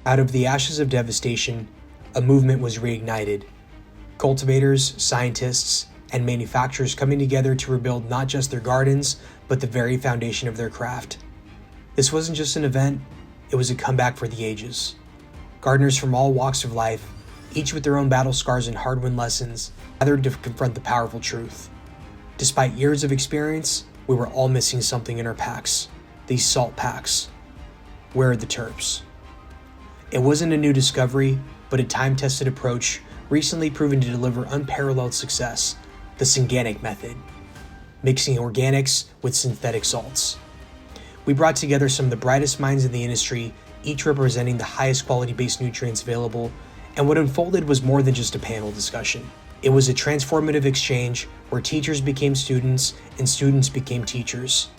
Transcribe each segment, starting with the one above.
Out of the ashes of devastation, a movement was reignited. Cultivators, scientists, and manufacturers coming together to rebuild not just their gardens, but the very foundation of their craft. This wasn't just an event, it was a comeback for the ages. Gardeners from all walks of life, each with their own battle scars and hard-won lessons, gathered to confront the powerful truth. Despite years of experience, we were all missing something in our packs, these salt packs. Where are the terps? It wasn't a new discovery, but a time-tested approach recently proven to deliver unparalleled success, the Synganic method, mixing organics with synthetic salts. We brought together some of the brightest minds in the industry, each representing the highest quality base nutrients available, and what unfolded was more than just a panel discussion. It was a transformative exchange where teachers became students and students became teachers.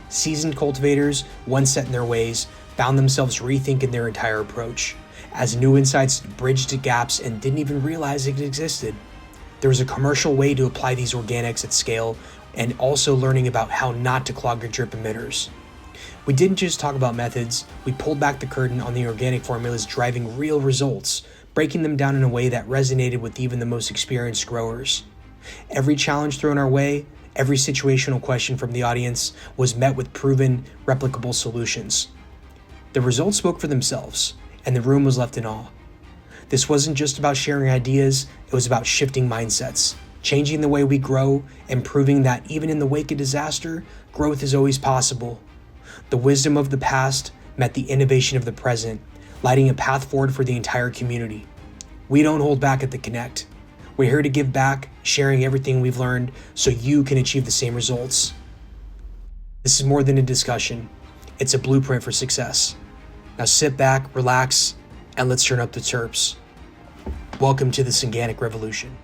Seasoned cultivators, once set in their ways, found themselves rethinking their entire approach, as new insights bridged gaps and didn't even realize it existed. There was a commercial way to apply these organics at scale, and also learning about how not to clog your drip emitters. We didn't just talk about methods, we pulled back the curtain on the organic formulas driving real results, breaking them down in a way that resonated with even the most experienced growers. Every challenge thrown our way, every situational question from the audience was met with proven, replicable solutions. The results spoke for themselves, and the room was left in awe. This wasn't just about sharing ideas, it was about shifting mindsets, changing the way we grow, and proving that even in the wake of disaster, growth is always possible. The wisdom of the past met the innovation of the present, lighting a path forward for the entire community. We don't hold back at the CoNNect. We're here to give back, sharing everything we've learned so you can achieve the same results. This is more than a discussion, it's a blueprint for success. Now sit back, relax, and let's turn up the terps. Welcome to the Synganic Revolution.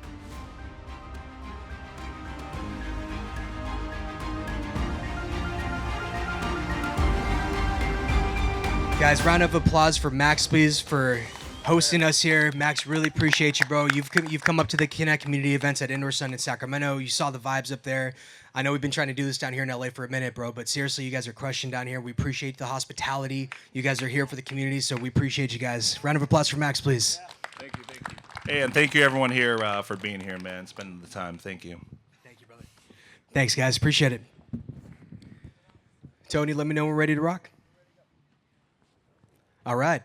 Guys, round of applause for Max, please, for hosting us here. Max, really appreciate you, bro. You've come up to the CoNNect community events at Indoor Sun in Sacramento. You saw the vibes up there. I know we've been trying to do this down here in LA for a minute, bro, but seriously, you guys are crushing down here. We appreciate the hospitality. You guys are here for the community, so we appreciate you guys. Round of applause for Max, please. Thank you. Hey, and thank you everyone here for being here, man, spending the time. Thank you. Thank you, brother. Thanks, guys. Appreciate it. Tony, let me know when we're ready to rock. All right.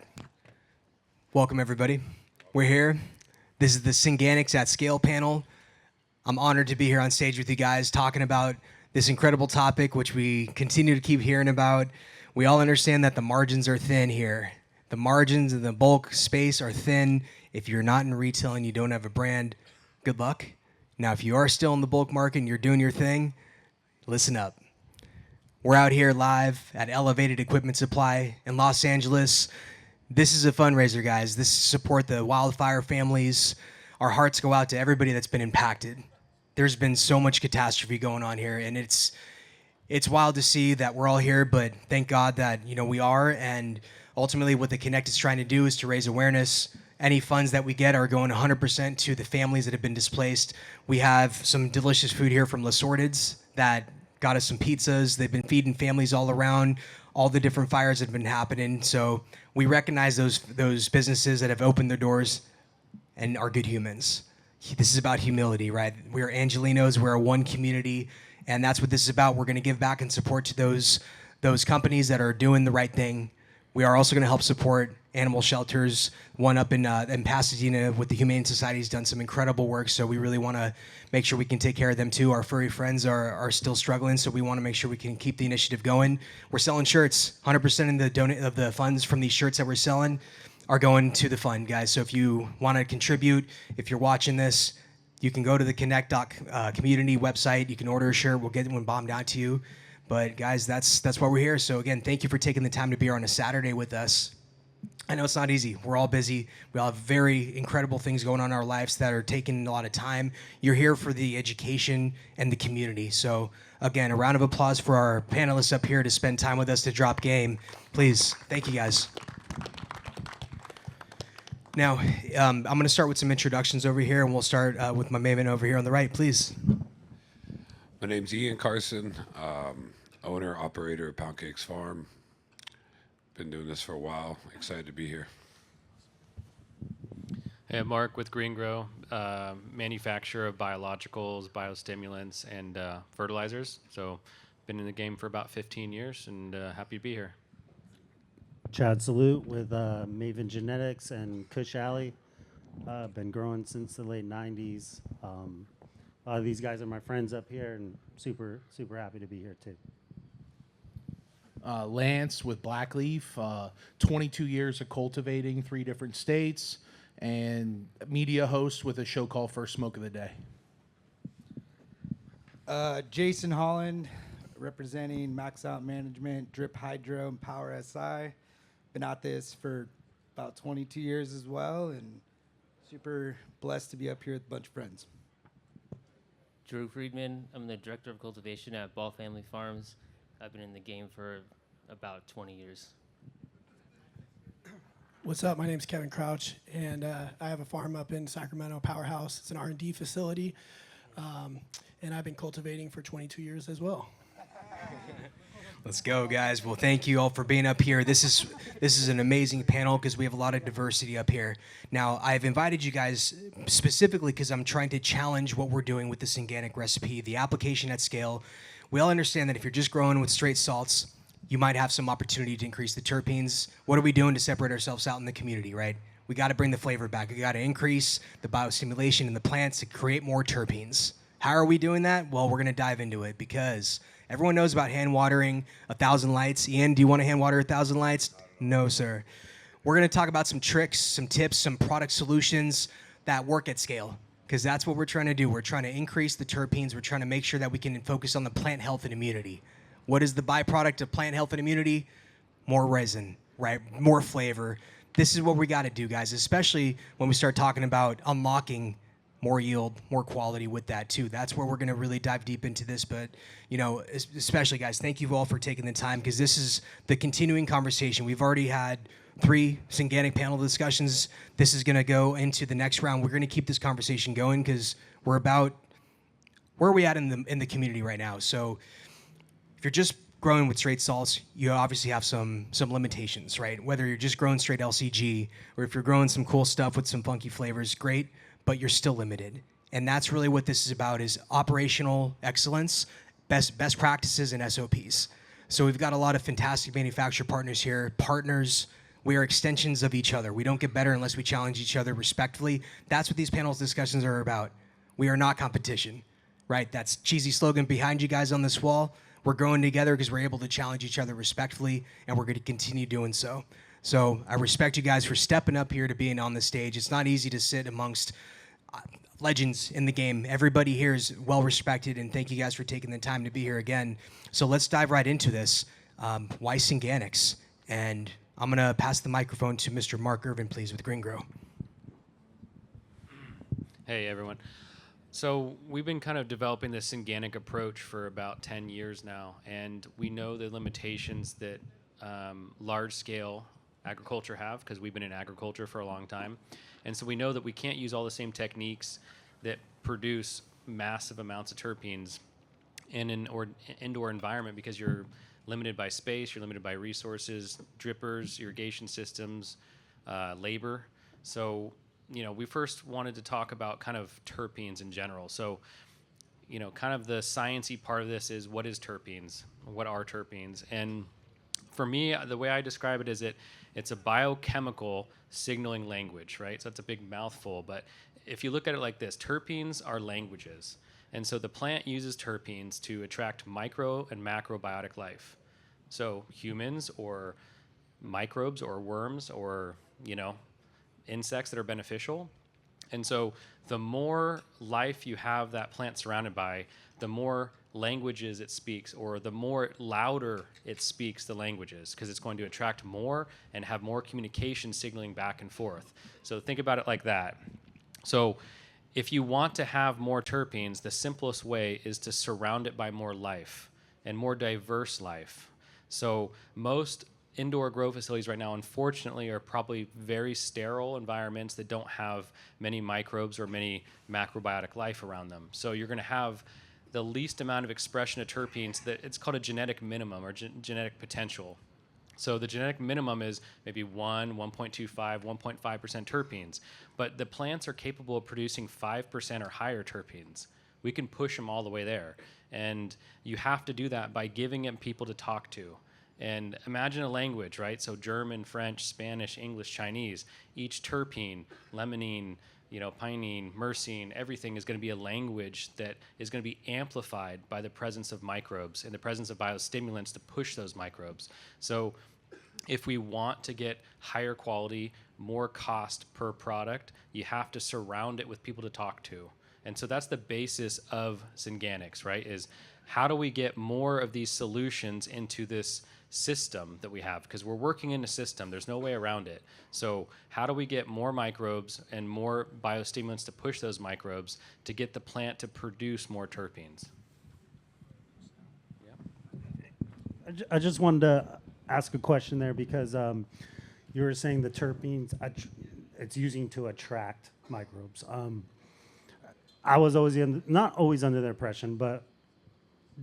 Welcome, everybody. We're here. This is the Synganics at Scale panel. I'm honored to be here on stage with you guys talking about this incredible topic, which we continue to keep hearing about. We all understand that the margins are thin here. The margins in the bulk space are thin. If you're not in retail and you don't have a brand, good luck. Now, if you are still in the bulk market and you're doing your thing, listen up. We're out here live at Elevated Equipment Supply in Los Angeles. This is a fundraiser, guys. This is to support the wildfire families. Our hearts go out to everybody that's been impacted. There's been so much catastrophe going on here, and it's wild to see that we're all here, but thank God that, we are, and ultimately what the CoNNect is trying to do is to raise awareness. Any funds that we get are going 100% to the families that have been displaced. We have some delicious food here from La Sorted's that got us some pizzas. They've been feeding families all around, all the different fires that have been happening. So we recognize those businesses that have opened their doors and are good humans. This is about humility, right? We're Angelinos, we're a one community, and that's what this is about. We're gonna give back and support to those companies that are doing the right thing. We are also gonna help support animal shelters. One up in Pasadena with the Humane Society has done some incredible work, so we really wanna make sure we can take care of them too. Our furry friends are still struggling, so we wanna make sure we can keep the initiative going. We're selling shirts. 100% of the funds from these shirts that we're selling are going to the fund, guys. So if you wanna contribute, if you're watching this, you can go to the CoNNect community website. You can order a shirt. We'll get one bombed out to you. But guys, that's why we're here. So again, thank you for taking the time to be here on a Saturday with us. I know it's not easy. We're all busy. We all have very incredible things going on in our lives that are taking a lot of time. You're here for the education and the community. So again, a round of applause for our panelists up here to spend time with us to drop game. Please, thank you guys. Now, I'm going to start with some introductions over here, and we'll start with my maven over here on the right, please. My name's Ian Carson, owner, operator of Pound Cakes Farm. Been doing this for a while. Excited to be here. Hey, Mark with Green Grow, manufacturer of biologicals, biostimulants, and fertilizers. So, been in the game for about 15 years, and happy to be here. Chad Salute with Maven Genetics and Kush Alley. Been growing since the late 90s. A lot of these guys are my friends up here, and super happy to be here too. Lance with Blackleaf, 22 years of cultivating 3 different states, and media host with a show called First Smoke of the Day. Jason Holland, representing Max Out Management, Drip Hydro, and Power SI. Been at this for about 22 years as well, and super blessed to be up here with a bunch of friends. Drew Friedman. I'm the director of cultivation at Ball Family Farms. I've been in the game for about 20 years. What's up? My name's Kevin Crouch, and I have a farm up in Sacramento, Powerhouse. It's an R&D facility, and I've been cultivating for 22 years as well. Let's go, guys. Well, thank you all for being up here. This is an amazing panel because we have a lot of diversity up here. Now, I've invited you guys specifically because I'm trying to challenge what we're doing with the Synganic recipe, the application at scale. We all understand that if you're just growing with straight salts, you might have some opportunity to increase the terpenes. What are we doing to separate ourselves out in the community, right? We got to bring the flavor back. We got to increase the biostimulation in the plants to create more terpenes. How are we doing that? Well, we're going to dive into it because everyone knows about hand watering 1,000 lights. Ian, do you want to hand water 1,000 lights? No, sir. We're going to talk about some tricks, some tips, some product solutions that work at scale because that's what we're trying to do. We're trying to increase the terpenes. We're trying to make sure that we can focus on the plant health and immunity. What is the byproduct of plant health and immunity? More resin, right? More flavor. This is what we got to do, guys, especially when we start talking about unlocking more yield, more quality with that too. That's where we're going to really dive deep into this. But, you know, especially guys, thank you all for taking the time because this is the continuing conversation. We've already had 3 Synganic panel discussions. This is going to go into the next round. We're going to keep this conversation going because we're about where are we at in the community right now. So if you're just growing with straight salts, you obviously have some limitations, right? Whether you're just growing straight LCG or if you're growing some cool stuff with some funky flavors, great, but you're still limited. And that's really what this is about is operational excellence, best practices and SOPs. So we've got a lot of fantastic manufacturer partners here. Partners, we are extensions of each other. We don't get better unless we challenge each other respectfully. That's what these panels discussions are about. We are not competition, right? That's cheesy slogan behind you guys on this wall. We're growing together because we're able to challenge each other respectfully, and we're going to continue doing so. So I respect you guys for stepping up here to being on the stage. It's not easy to sit amongst legends in the game. Everybody here is well respected, and thank you guys for taking the time to be here again. So let's dive right into this. Why Synganics? And I'm going to pass the microphone to Mr. Mark Ervin, please, with Green Grow. Hey, everyone. So we've been kind of developing this Synganic approach for about 10 years now, and we know the limitations that large-scale agriculture have because we've been in agriculture for a long time. And so we know that we can't use all the same techniques that produce massive amounts of terpenes in an indoor environment because you're limited by space, you're limited by resources, drippers, irrigation systems, labor. So you know, we first wanted to talk about kind of terpenes in general. So, you know, kind of the sciencey part of this is what is terpenes? What are terpenes? And for me, the way I describe it is it's a biochemical signaling language, right? So that's a big mouthful, but if you look at it like this, terpenes are languages. And so the plant uses terpenes to attract micro and macrobiotic life. So humans or microbes or worms or, you know, insects that are beneficial. And so the more life you have that plant surrounded by, the more languages it speaks, or the more louder it speaks the languages, because it's going to attract more and have more communication signaling back and forth. So think about it like that. So if you want to have more terpenes, the simplest way is to surround it by more life and more diverse life. So most indoor grow facilities right now, unfortunately, are probably very sterile environments that don't have many microbes or many macrobiotic life around them. So you're going to have the least amount of expression of terpenes. That it's called a genetic minimum or genetic potential. So the genetic minimum is maybe 1.25, 1.5% terpenes. But the plants are capable of producing 5% or higher terpenes. We can push them all the way there. And you have to do that by giving them people to talk to. And imagine a language, right? So German, French, Spanish, English, Chinese. Each terpene, limonene, pinene, myrcene, everything is going to be a language that is going to be amplified by the presence of microbes and the presence of biostimulants to push those microbes. So if we want to get higher quality, more cost per product, you have to surround it with people to talk to. And so that's the basis of Synganics, right? Is how do we get more of these solutions into this system that we have? Because we're working in a system. There's no way around it. So how do we get more microbes and more biostimulants to push those microbes to get the plant to produce more terpenes? I just wanted to ask a question there because you were saying the terpenes, it's using to attract microbes. I was always not always under the impression, but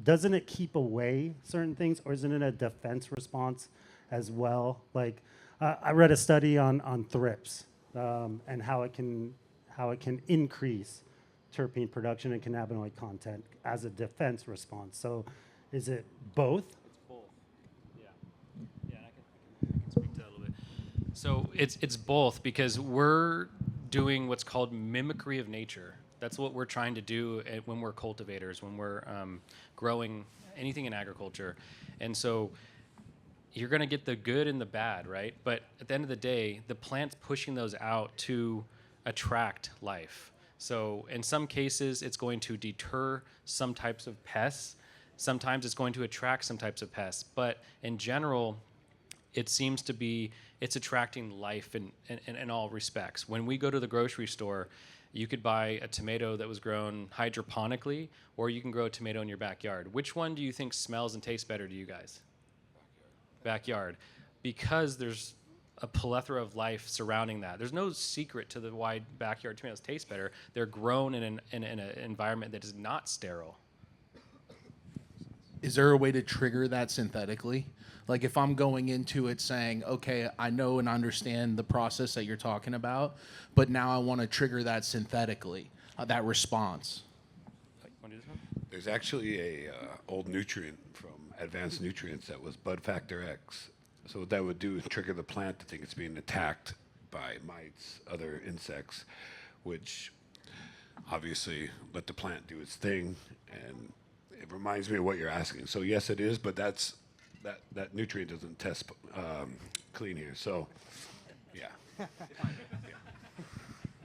doesn't it keep away certain things, or isn't it a defense response as well? Like I read a study on thrips and how it can increase terpene production and cannabinoid content as a defense response. So is it both? It's both. Yeah, and I can speak to that a little bit. So it's both, because we're doing what's called mimicry of nature. That's what we're trying to do when we're cultivators, when we're growing anything in agriculture. And so you're going to get the good and the bad, right? But at the end of the day, the plant's pushing those out to attract life. So in some cases, it's going to deter some types of pests. Sometimes it's going to attract some types of pests. But in general, it seems to be, it's attracting life in all respects. When we go to the grocery store, you could buy a tomato that was grown hydroponically, or you can grow a tomato in your backyard. Which one do you think smells and tastes better to you guys? Backyard. Because there's a plethora of life surrounding that. There's no secret to why backyard tomatoes taste better. They're grown in an environment that is not sterile. Is there a way to trigger that synthetically? Like if I'm going into it saying, okay, I know and understand the process that you're talking about, but now I want to trigger that synthetically, that response. There's actually a old nutrient from Advanced Nutrients that was Bud Factor X. So what that would do is trigger the plant to think it's being attacked by mites, other insects, which obviously let the plant do its thing. And it reminds me of what you're asking. So yes, it is, but that nutrient doesn't test clean here. So yeah.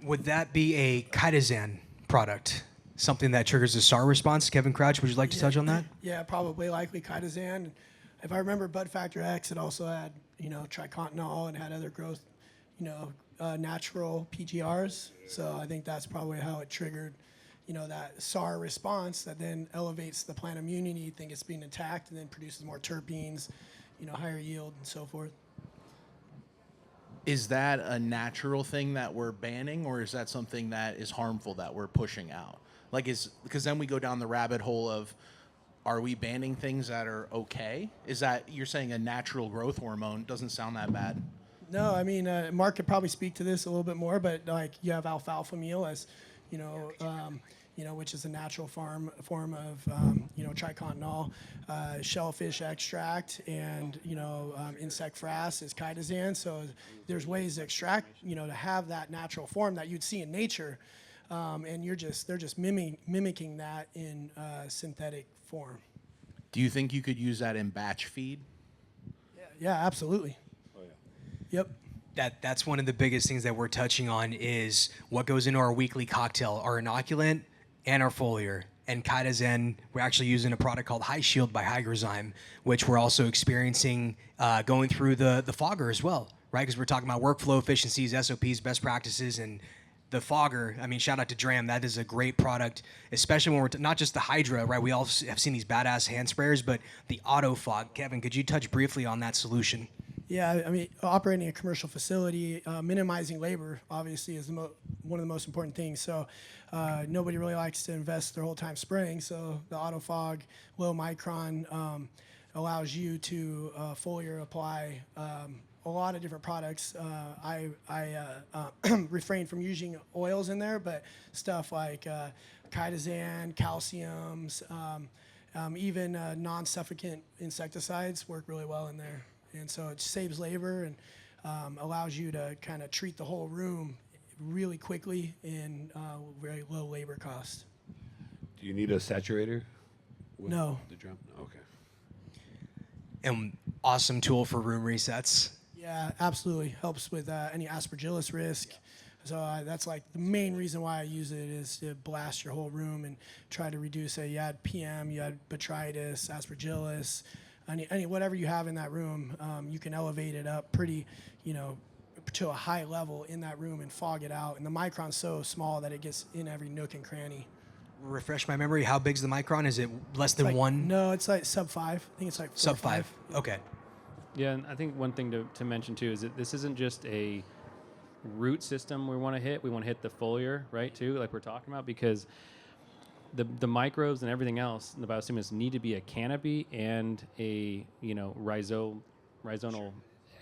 Would that be a chitosan product? Something that triggers a SAR response? Kevin Crouch, would you like to touch on that? Yeah, probably likely chitosan. If I remember Bud Factor X, it also had, tricontinol and had other growth, natural PGRs. So I think that's probably how it triggered, that SAR response that then elevates the plant immunity, think it's being attacked, and then produces more terpenes, higher yield and so forth. Is that a natural thing that we're banning, or is that something that is harmful that we're pushing out? Because then we go down the rabbit hole of, are we banning things that are okay? Is that, you're saying a natural growth hormone doesn't sound that bad? No, I mean, Mark could probably speak to this a little bit more, but you have alfalfa meal as, which is a natural form of, tricontinol, shellfish extract, and, insect frass is chitosan. So there's ways to extract, to have that natural form that you'd see in nature. And they're just mimicking that in synthetic form. Do you think you could use that in batch feed? Yeah, absolutely. Oh yeah. Yep. That's one of the biggest things that we're touching on is what goes into our weekly cocktail, our inoculant and our foliar. And chitosan, we're actually using a product called High Shield by Hygrozyme, which we're also experiencing going through the fogger as well, right? Because we're talking about workflow efficiencies, SOPs, best practices, and the fogger, I mean, shout out to Dram. That is a great product, especially when we're not just the Hydra, right? We all have seen these badass hand sprayers, but the auto fog. Kevin, could you touch briefly on that solution? Yeah, I mean, operating a commercial facility, minimizing labor, obviously, is one of the most important things. So nobody really likes to invest their whole time spraying. So the auto fog, low micron allows you to foliar apply a lot of different products. I refrain from using oils in there, but stuff like chitosan, calciums, even non-suffocant insecticides work really well in there. And so it saves labor and allows you to kind of treat the whole room really quickly and very low labor cost. Do you need a saturator? With No. The drum? Okay. And awesome tool for room resets. Yeah, absolutely. Helps with any aspergillus risk. So that's like the main reason why I use it is to blast your whole room and try to reduce it. You had PM, you had botrytis, aspergillus, any whatever you have in that room, you can elevate it up pretty, to a high level in that room and fog it out. And the micron's so small that it gets in every nook and cranny. Refresh my memory. How big's the micron? Is it less than Like, one? No, it's like sub 5. I think it's like 4 Sub or 5. 5. Okay. Yeah, and I think one thing to mention too is that this isn't just a root system we want to hit. We want to hit the foliar, right, too, like we're talking about, because the microbes and everything else, the biostimulants need to be a canopy and a rhizonal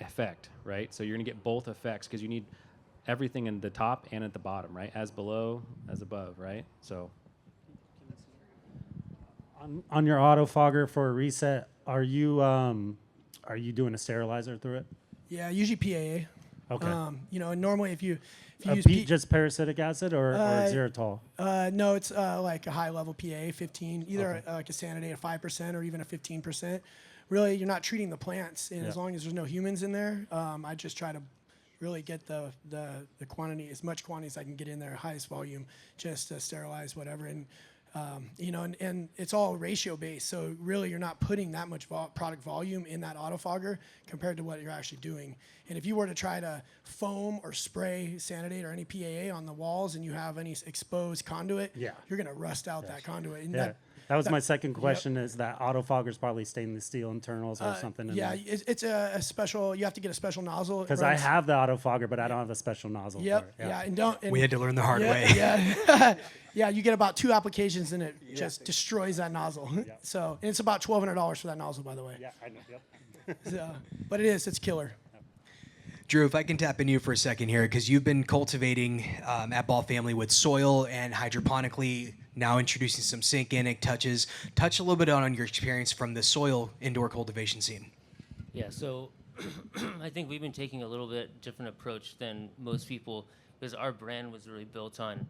effect, right? So you're going to get both effects because you need everything in the top and at the bottom, right? As below, as above, right? So On your autofogger for a reset, are you doing a sterilizer through it? Yeah, usually PAA. Okay. And normally if you A use just parasitic acid or xylitol? no, it's like a high level PA, 15, either like a Sanidate at 5% or even a 15%. Really, you're not treating the plants, and as long as there's no humans in there, I just try to really get the quantity, as much quantity as I can get in there, highest volume, just to sterilize whatever. And and it's all ratio based, so really you're not putting that much product volume in that autofogger compared to what you're actually doing. And if you were to try to foam or spray Sanidate or any PAA on the walls and you have any exposed conduit, you're going to rust out that conduit. And that was my second question, is that autofogger's probably stainless steel internals or something? Yeah, it's a special, you have to get a special nozzle. Because I have the autofogger, but I don't have a special nozzle for it. Yeah, and don't. And We had to learn the hard way. Yeah, yeah, you get about 2 applications and it just destroys that nozzle. So, and it's about $1,200 for that nozzle, by the way. Yeah, I know. Yep. So, but it's killer. Drew, if I can tap into you for a second here, because you've been cultivating at Ball Family with soil and hydroponically, now introducing some Synganic touches. Touch a little bit on your experience from the soil indoor cultivation scene. Yeah, so I think we've been taking a little bit different approach than most people because our brand was really built on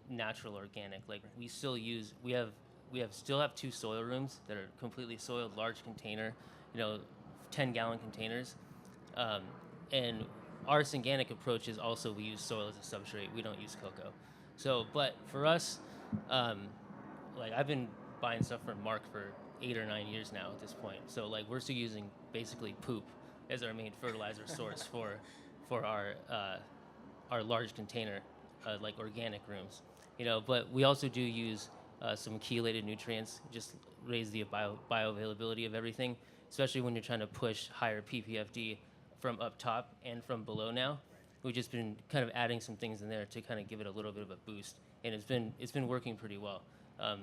natural organic. Like we still have 2 soil rooms that are completely soiled, large container, 10-gallon containers. And our Synganic approach is also we use soil as a substrate. We don't use coco. So, but for us, like I've been buying stuff from Mark for 8 or 9 years now at this point. So like we're still using basically poop as our main fertilizer source for our large container like organic rooms. But we also do use some chelated nutrients, just raise the bioavailability of everything, especially when you're trying to push higher PPFD from up top and from below now. We've just been kind of adding some things in there to kind of give it a little bit of a boost, and it's been working pretty well. I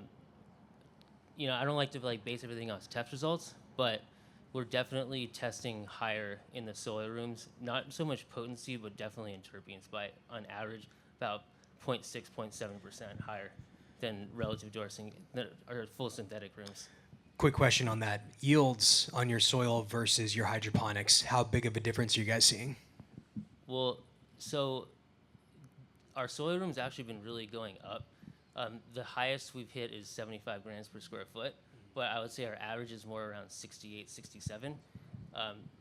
don't like to base everything on test results, but we're definitely testing higher in the soil rooms. Not so much potency, but definitely in terpenes by on average about 0.6, 0.7% higher than relative to our full synthetic rooms. Quick question on that. Yields on your soil versus your hydroponics, how big of a difference are you guys seeing? Well, so our soil room's actually been really going up. The highest we've hit is 75 grams per square foot, but I would say our average is more around 68, 67.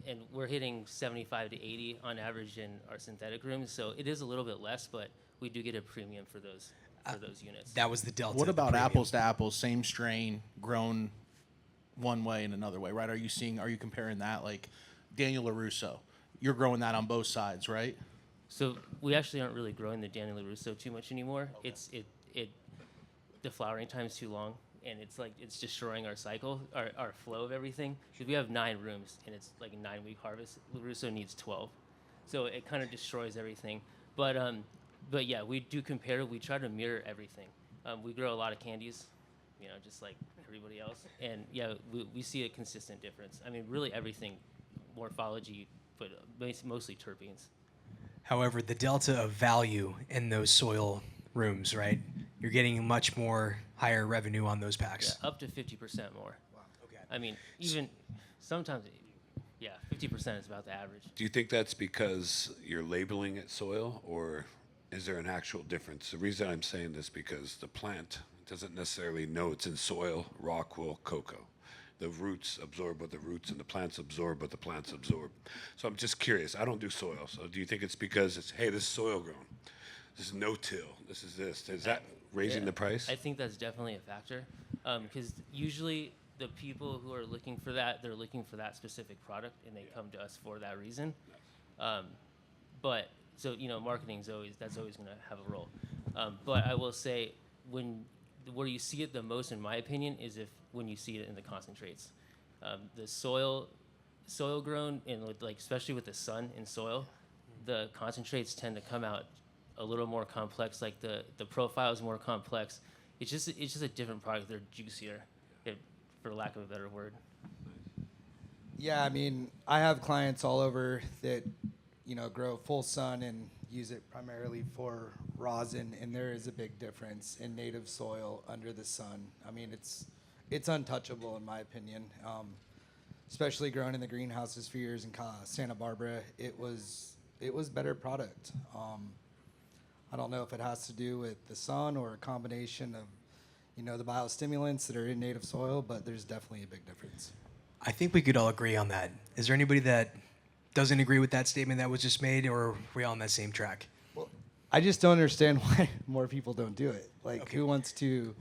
And we're hitting 75 to 80 on average in our synthetic rooms, so it is a little bit less, but we do get a premium for those units. That was the delta. What the about premium. apples to apples, same strain, grown one way and another way, right? Are you comparing that like Daniel LaRusso? You're growing that on both sides, right? So we actually aren't really growing the Daniel LaRusso too much anymore. Okay. The flowering time's too long, and it's destroying our cycle, our flow of everything. Because we have 9 rooms, and it's like a 9-week harvest. LaRusso needs 12, so it kind of destroys everything. But yeah, we do compare. We try to mirror everything. We grow a lot of candies, just like everybody else. And yeah, we see a consistent difference. I mean, really everything, morphology, but mostly terpenes. However, the delta of value in those soil rooms, right? You're getting much more higher revenue on those Yeah, packs. up to 50% more. Wow. Okay. I mean, even sometimes, yeah, 50% is about the average. Do you think that's because you're labeling it soil, or is there an actual difference? The reason I'm saying this because the plant doesn't necessarily know it's in soil, rockwool, coco. The roots absorb what the roots and the plants absorb what the plants absorb. So I'm just curious. I don't do soil. So do you think it's because it's, hey, this is soil grown. This is no-till. This is this. Is that raising the price? I think that's definitely a factor. Because usually the people who are looking for that, they're looking for that specific product, and they come to us for that reason. But so marketing's that's always going to have a role. But I will say where you see it the most, in my opinion, is when you see it in the concentrates. The soil grown, and especially with the sun in soil, the concentrates tend to come out a little more complex. Like the profile is more complex. It's just a different product. They're juicier, for lack of a better word. Yeah, I mean, I have clients all over that, grow full sun and use it primarily for rosin, and there is a big difference in native soil under the sun. I mean, it's untouchable in my opinion. Especially growing in the greenhouses for years in Santa Barbara, it was better product. I don't know if it has to do with the sun or a combination of, the biostimulants that are in native soil, but there's definitely a big difference. I think we could all agree on that. Is there anybody that doesn't agree with that statement that was just made, or are we all on that same track? Well, I just don't understand why more people don't do it. Okay. Who wants to,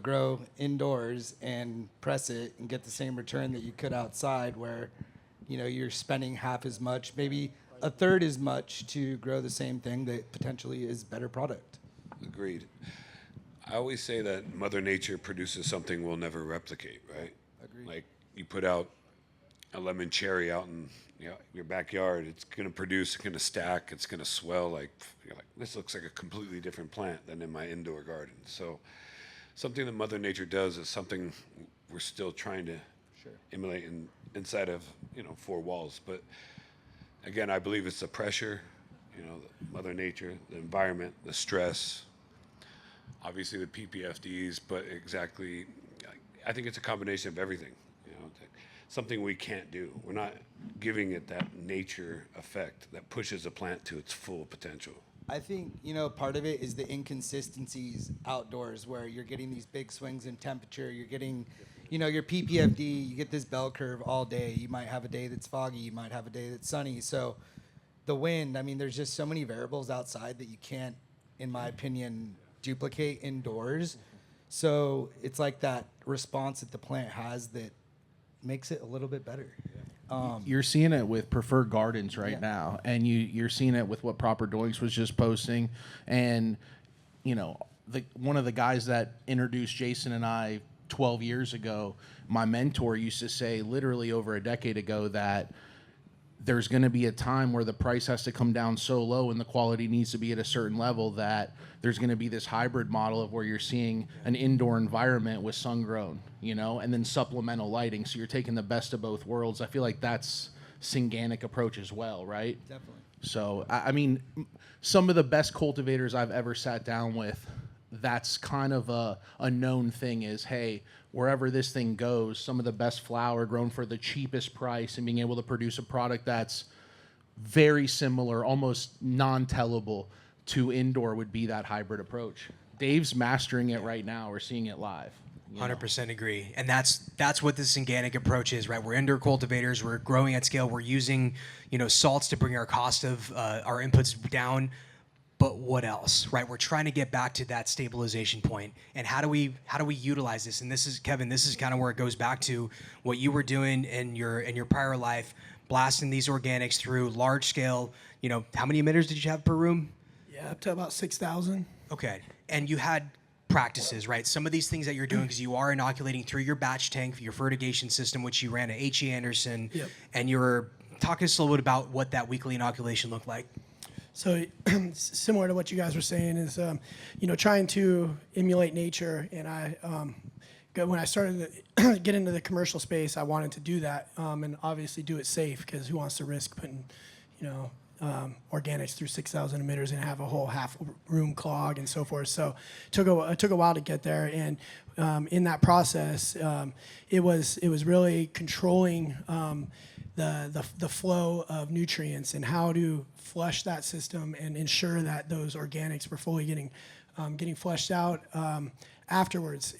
grow indoors and press it and get the same return that you could outside where, you're spending half as much, maybe a third as much to grow the same thing that potentially is better product. Agreed. I always say that Mother Nature produces something we'll never replicate, right? Agreed. Like you put out a lemon cherry out in your backyard, it's going to produce, it's going to stack, it's going to swell. Like, you're like, this looks like a completely different plant than in my indoor garden. So something that Mother Nature does is something we're still trying to emulate inside of, four walls. But again, I believe it's the pressure, Mother Nature, the environment, the stress, obviously the PPFDs, but exactly, I think it's a combination of everything. Something we can't do. We're not giving it that nature effect that pushes a plant to its full potential. I think, part of it is the inconsistencies outdoors where you're getting these big swings in temperature. You're getting, your PPFD, you get this bell curve all day. You might have a day that's foggy. You might have a day that's sunny. So the wind, I mean, there's just so many variables outside that you can't, in my opinion, duplicate indoors. So it's like that response that the plant has that makes it a little bit better. You're seeing it with Preferred Gardens right Yeah. now, and you're seeing it with what Proper Doings was just posting, and one of the guys that introduced Jason and I 12 years ago, my mentor used to say literally over a decade ago that there's going to be a time where the price has to come down so low and the quality needs to be at a certain level that there's going to be this hybrid model of where you're seeing an indoor environment with sun-grown, and then supplemental lighting. So you're taking the best of both worlds. I feel like that's Synganic approach as well, right? Definitely. So, I mean, some of the best cultivators I've ever sat down with, that's kind of a known thing is, hey, wherever this thing goes, some of the best flower grown for the cheapest price and being able to produce a product that's very similar, almost non-tellable to indoor would be that hybrid approach. Dave's mastering it right now. We're seeing it live. 100% agree. And that's what the Synganic approach is, right? We're indoor cultivators. We're growing at scale. We're using, salts to bring our cost of our inputs down. But what else, right? We're trying to get back to that stabilization point. And how do we utilize this? And this is, Kevin, this is kind of where it goes back to what you were doing in your prior life, blasting these organics through large scale. How many emitters did you have per room? Yeah, up to about 6,000. Okay. And you had practices, right? Some of these things that you're doing, because you are inoculating through your batch tank, your fertigation system, which you ran at H.E. Anderson. Yep. And you were talking us a little bit about what that weekly inoculation looked like. So similar to what you guys were saying is, trying to emulate nature. And I when I started to get into the commercial space, I wanted to do that, and obviously do it safe, because who wants to risk putting, organics through 6,000 emitters and have a whole half room clog and so forth. So it took a while to get there, and in that process, it was really controlling the flow of nutrients and how to flush that system and ensure that those organics were fully getting flushed out afterwards.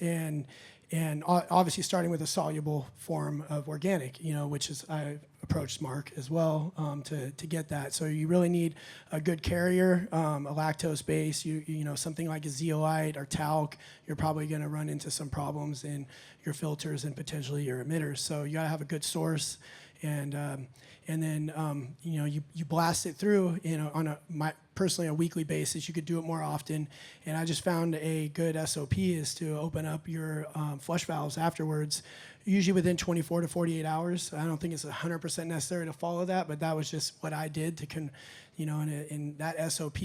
And obviously starting with a soluble form of organic, which is I approached Mark as well to get that. So you really need a good carrier, a lactose base. Something like a zeolite or talc, you're probably going to run into some problems in your filters and potentially your emitters. So you got to have a good source, and then you blast it through on personally a weekly basis. You could do it more often, and I just found a good SOP is to open up your flush valves afterwards, usually within 24 to 48 hours. I don't think it's 100% necessary to follow that, but that was just what I did and that SOP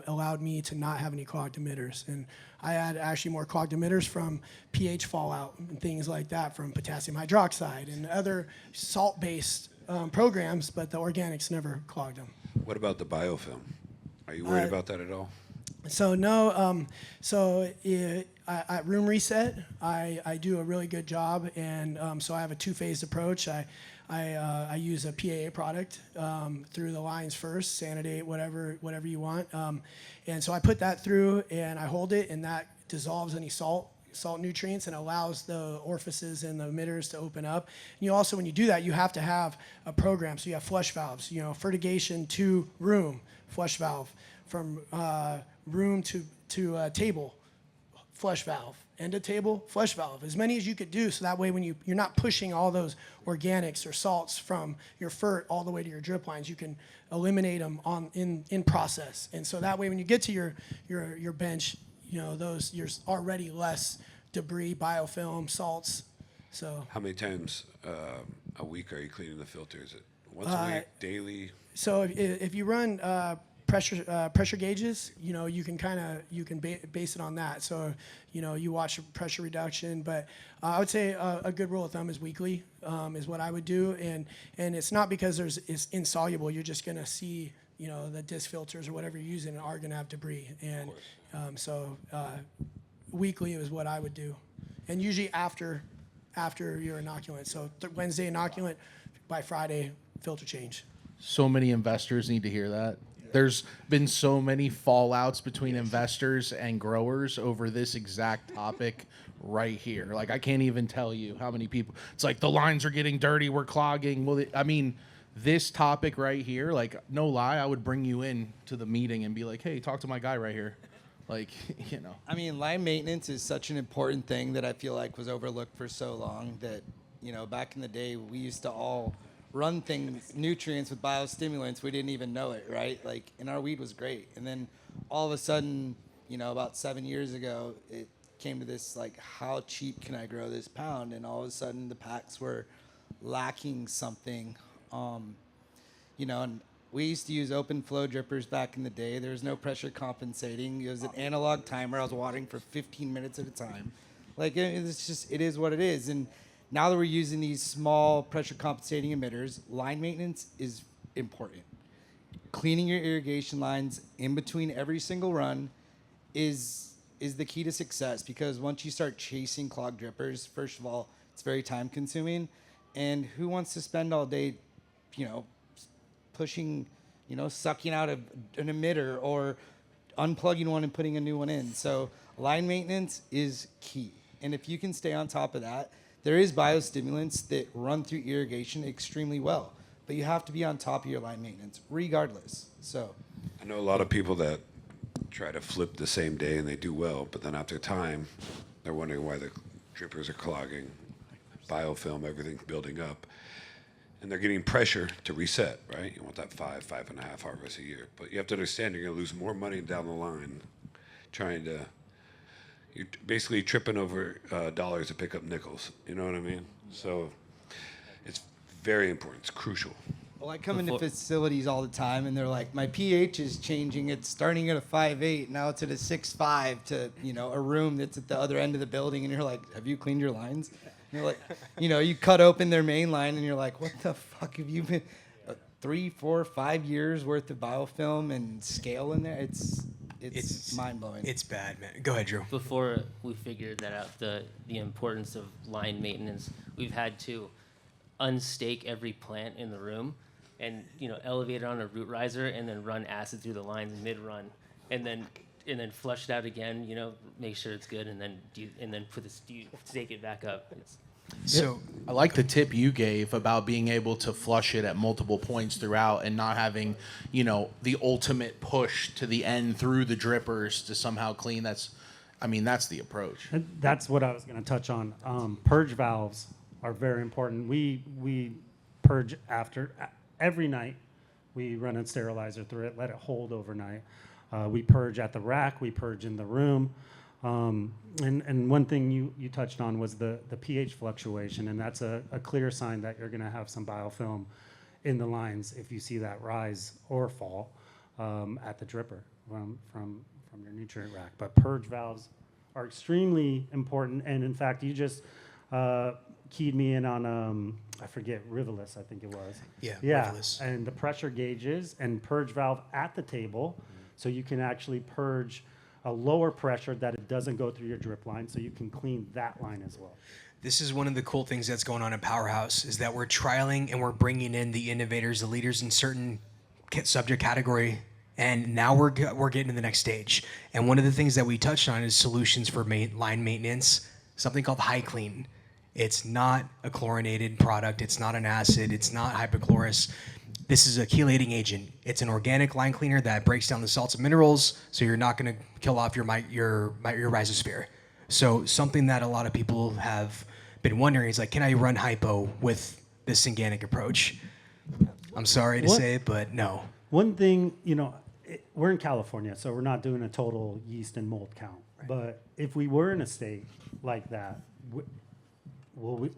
allowed me to not have any clogged emitters. And I had actually more clogged emitters from pH fallout and things like that, from potassium hydroxide and other salt-based programs, but the organics never clogged them. What about the biofilm? Are you worried about that at all? So no. At Room Reset, I do a really good job, and so I have a two-phased approach. I use a PAA product through the lines first, Sanidate, whatever you want, and so I put that through, and I hold it, and that dissolves any salt nutrients and allows the orifices and the emitters to open up. And you also, when you do that, you have to have a program. So you have flush valves, fertigation to room, flush valve, from room to table, flush valve, end of table, flush valve, as many as you could do. So that way when you're not pushing all those organics or salts from your fert all the way to your drip lines, you can eliminate them in process. And so that way when you get to your bench, there's already less debris, biofilm, salts. So how many times a week are you cleaning the filter? Is it once a week, daily? So if you run pressure gauges, you can base it on that. So you watch pressure reduction, but I would say a good rule of thumb is weekly is what I would do, and it's not because it's insoluble. You're just gonna see the disc filters or whatever you're using are gonna have debris, and so weekly is what I would do, and usually after your inoculant. So Wednesday inoculant, by Friday filter change. So many investors need to hear that. There's been so many fallouts between investors and growers over this exact topic right here. Like, I can't even tell you how many people. It's like the lines are getting dirty, we're clogging. Well, this topic right here, like, no lie, I would bring you in to the meeting and be like, hey, talk to my guy right here. Like, Line maintenance is such an important thing that I feel like was overlooked for so long that, back in the day, we used to all run nutrients with biostimulants. We didn't even know it, right? And our weed was great. And then all of a sudden, about 7 years ago, it came to this, how cheap can I grow this pound? And all of a sudden the packs were lacking something. And we used to use open flow drippers back in the day. There was no pressure compensating. It was an analog timer. I was watering for 15 minutes at a time. It is what it is. And now that we're using these small pressure compensating emitters, line maintenance is important. Cleaning your irrigation lines in between every single run is the key to success, because once you start chasing clogged drippers, first of all, it's very time consuming, and who wants to spend all day, pushing, sucking out an emitter or unplugging one and putting a new one in. So line maintenance is key. And if you can stay on top of that, there is biostimulants that run through irrigation extremely well, but you have to be on top of your line maintenance regardless. So I know a lot of people that try to flip the same day and they do well, but then after time, they're wondering why the drippers are clogging, biofilm, everything's building up, and they're getting pressure to reset, right? You want that 5.5 harvests a year, but you have to understand you're going to lose more money down the line you're basically tripping over dollars to pick up nickels. You know what I mean? So it's very important. It's crucial. Well, I come into Before- facilities all the time, and they're like, my pH is changing. It's starting at a 5.8. Now it's at a 6.5 to, a room that's at the other end of the building. And you're like, have you cleaned your lines? And you're like, you cut open their main line, and you're like, what the fuck have you been? 3, 4, 5 years worth of biofilm and scale in there. It's mind blowing. It's bad, man. Go ahead, Drew. Before we figured that out, the importance of line maintenance, we've had to unstake every plant in the room and elevate it on a root riser and then run acid through the lines mid-run and then flush it out again, make sure it's good and then stake it back up. So I like the tip you gave about being able to flush it at multiple points throughout and not having, the ultimate push to the end through the drippers to somehow clean. That's the approach. And that's what I was going to touch on. Purge valves are very important. We purge every night. We run a sterilizer through it, let it hold overnight. We purge at the rack. We purge in the room. And one thing you touched on was the pH fluctuation, and that's a clear sign that you're going to have some biofilm in the lines if you see that rise or fall at the dripper from your nutrient rack. But purge valves are extremely important, and in fact, you just keyed me in on I forget, Rivulus, I think it was. Yeah, Rivulus. And the pressure gauges and purge valve at the table, so you can actually purge a lower pressure that it doesn't go through your drip line, so you can clean that line as well. this is one of the cool things that's going on at Powerhouse is that we're trialing and we're bringing in the innovators, the leaders in certain subject category, and now we're getting to the next stage. And one of the things that we touched on is solutions for line maintenance, something called High Clean. It's not a chlorinated product. It's not an acid. It's not hypochlorous. This is a chelating agent. It's an organic line cleaner that breaks down the salts and minerals, so you're not going to kill off your rhizosphere. So something that a lot of people have been wondering is like, can I run hypo with this Synganic approach? I'm sorry to say it, but no. One thing, we're in California, so we're not doing a total yeast and mold count. Right. But if we were in a state like that, we'll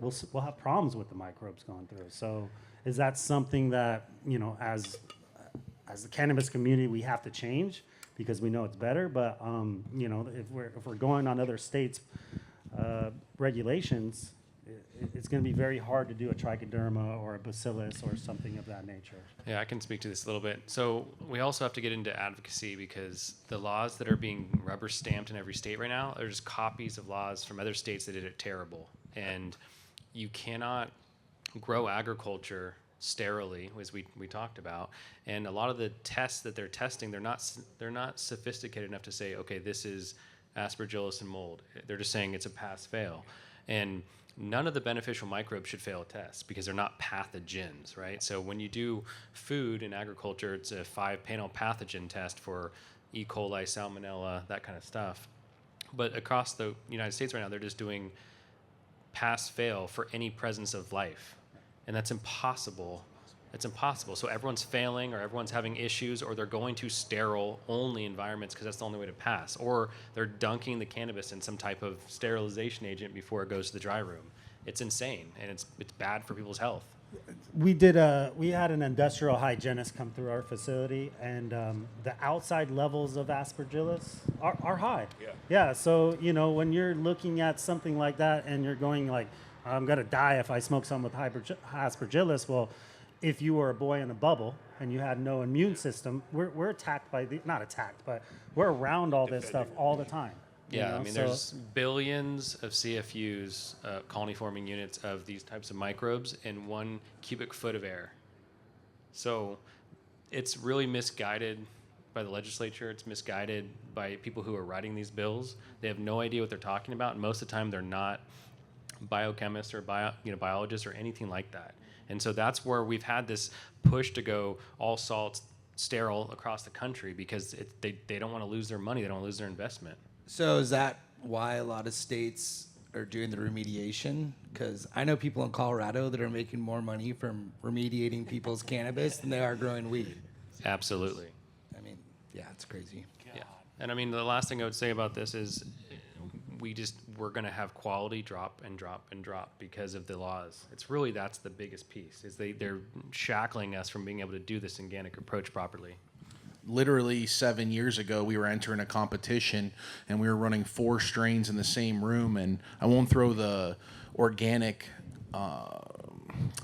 have problems with the microbes going through. So is that something that, as the cannabis community, we have to change because we know it's better? But, if we're going on other states' regulations, it's going to be very hard to do a trichoderma or a bacillus or something of that nature. Yeah, I can speak to this a little bit. So we also have to get into advocacy because the laws that are being rubber stamped in every state right now are just copies of laws from other states that did it terrible. And you cannot grow agriculture sterilely, as we talked about. And a lot of the tests that they're testing, they're not sophisticated enough to say, okay, this is aspergillus and mold. They're just saying it's a pass-fail. And none of the beneficial microbes should fail a test because they're not pathogens, right? So when you do food in agriculture, it's a 5-panel pathogen test for E. coli, salmonella, that kind of stuff. But across the United States right now, they're just doing pass-fail for any presence of life. And that's impossible. It's impossible. So everyone's failing or everyone's having issues or they're going to sterile-only environments because that's the only way to pass. Or they're dunking the cannabis in some type of sterilization agent before it goes to the dry room. It's insane, and it's bad for people's health. We had an industrial hygienist come through our facility, and the outside levels of aspergillus are high. Yeah. So when you're looking at something like that, and you're going like, I'm gonna die if I smoke something with aspergillus. Well, if you were a boy in a bubble and you had no immune system, we're attacked by not attacked, but we're around all this stuff all the time. Yeah, there's billions of CFUs, colony-forming units of these types of microbes in 1 cubic foot of air. So it's really misguided by the legislature. It's misguided by people who are writing these bills. They have no idea what they're talking about, and most of the time they're not biochemists or biologists or anything like that. And so that's where we've had this push to go all salts sterile across the country because they don't want to lose their money. They don't want to lose their investment. So is that why a lot of states are doing the remediation? Because I know people in Colorado that are making more money from remediating people's cannabis than they are growing weed. Absolutely. Yeah, it's crazy. Yeah. And the last thing I would say about this is we're going to have quality drop and drop and drop because of the laws. It's really, that's the biggest piece, is they're shackling us from being able to do this organic approach properly. Literally 7 years ago, we were entering a competition and we were running 4 strains in the same room. And I won't throw the organic,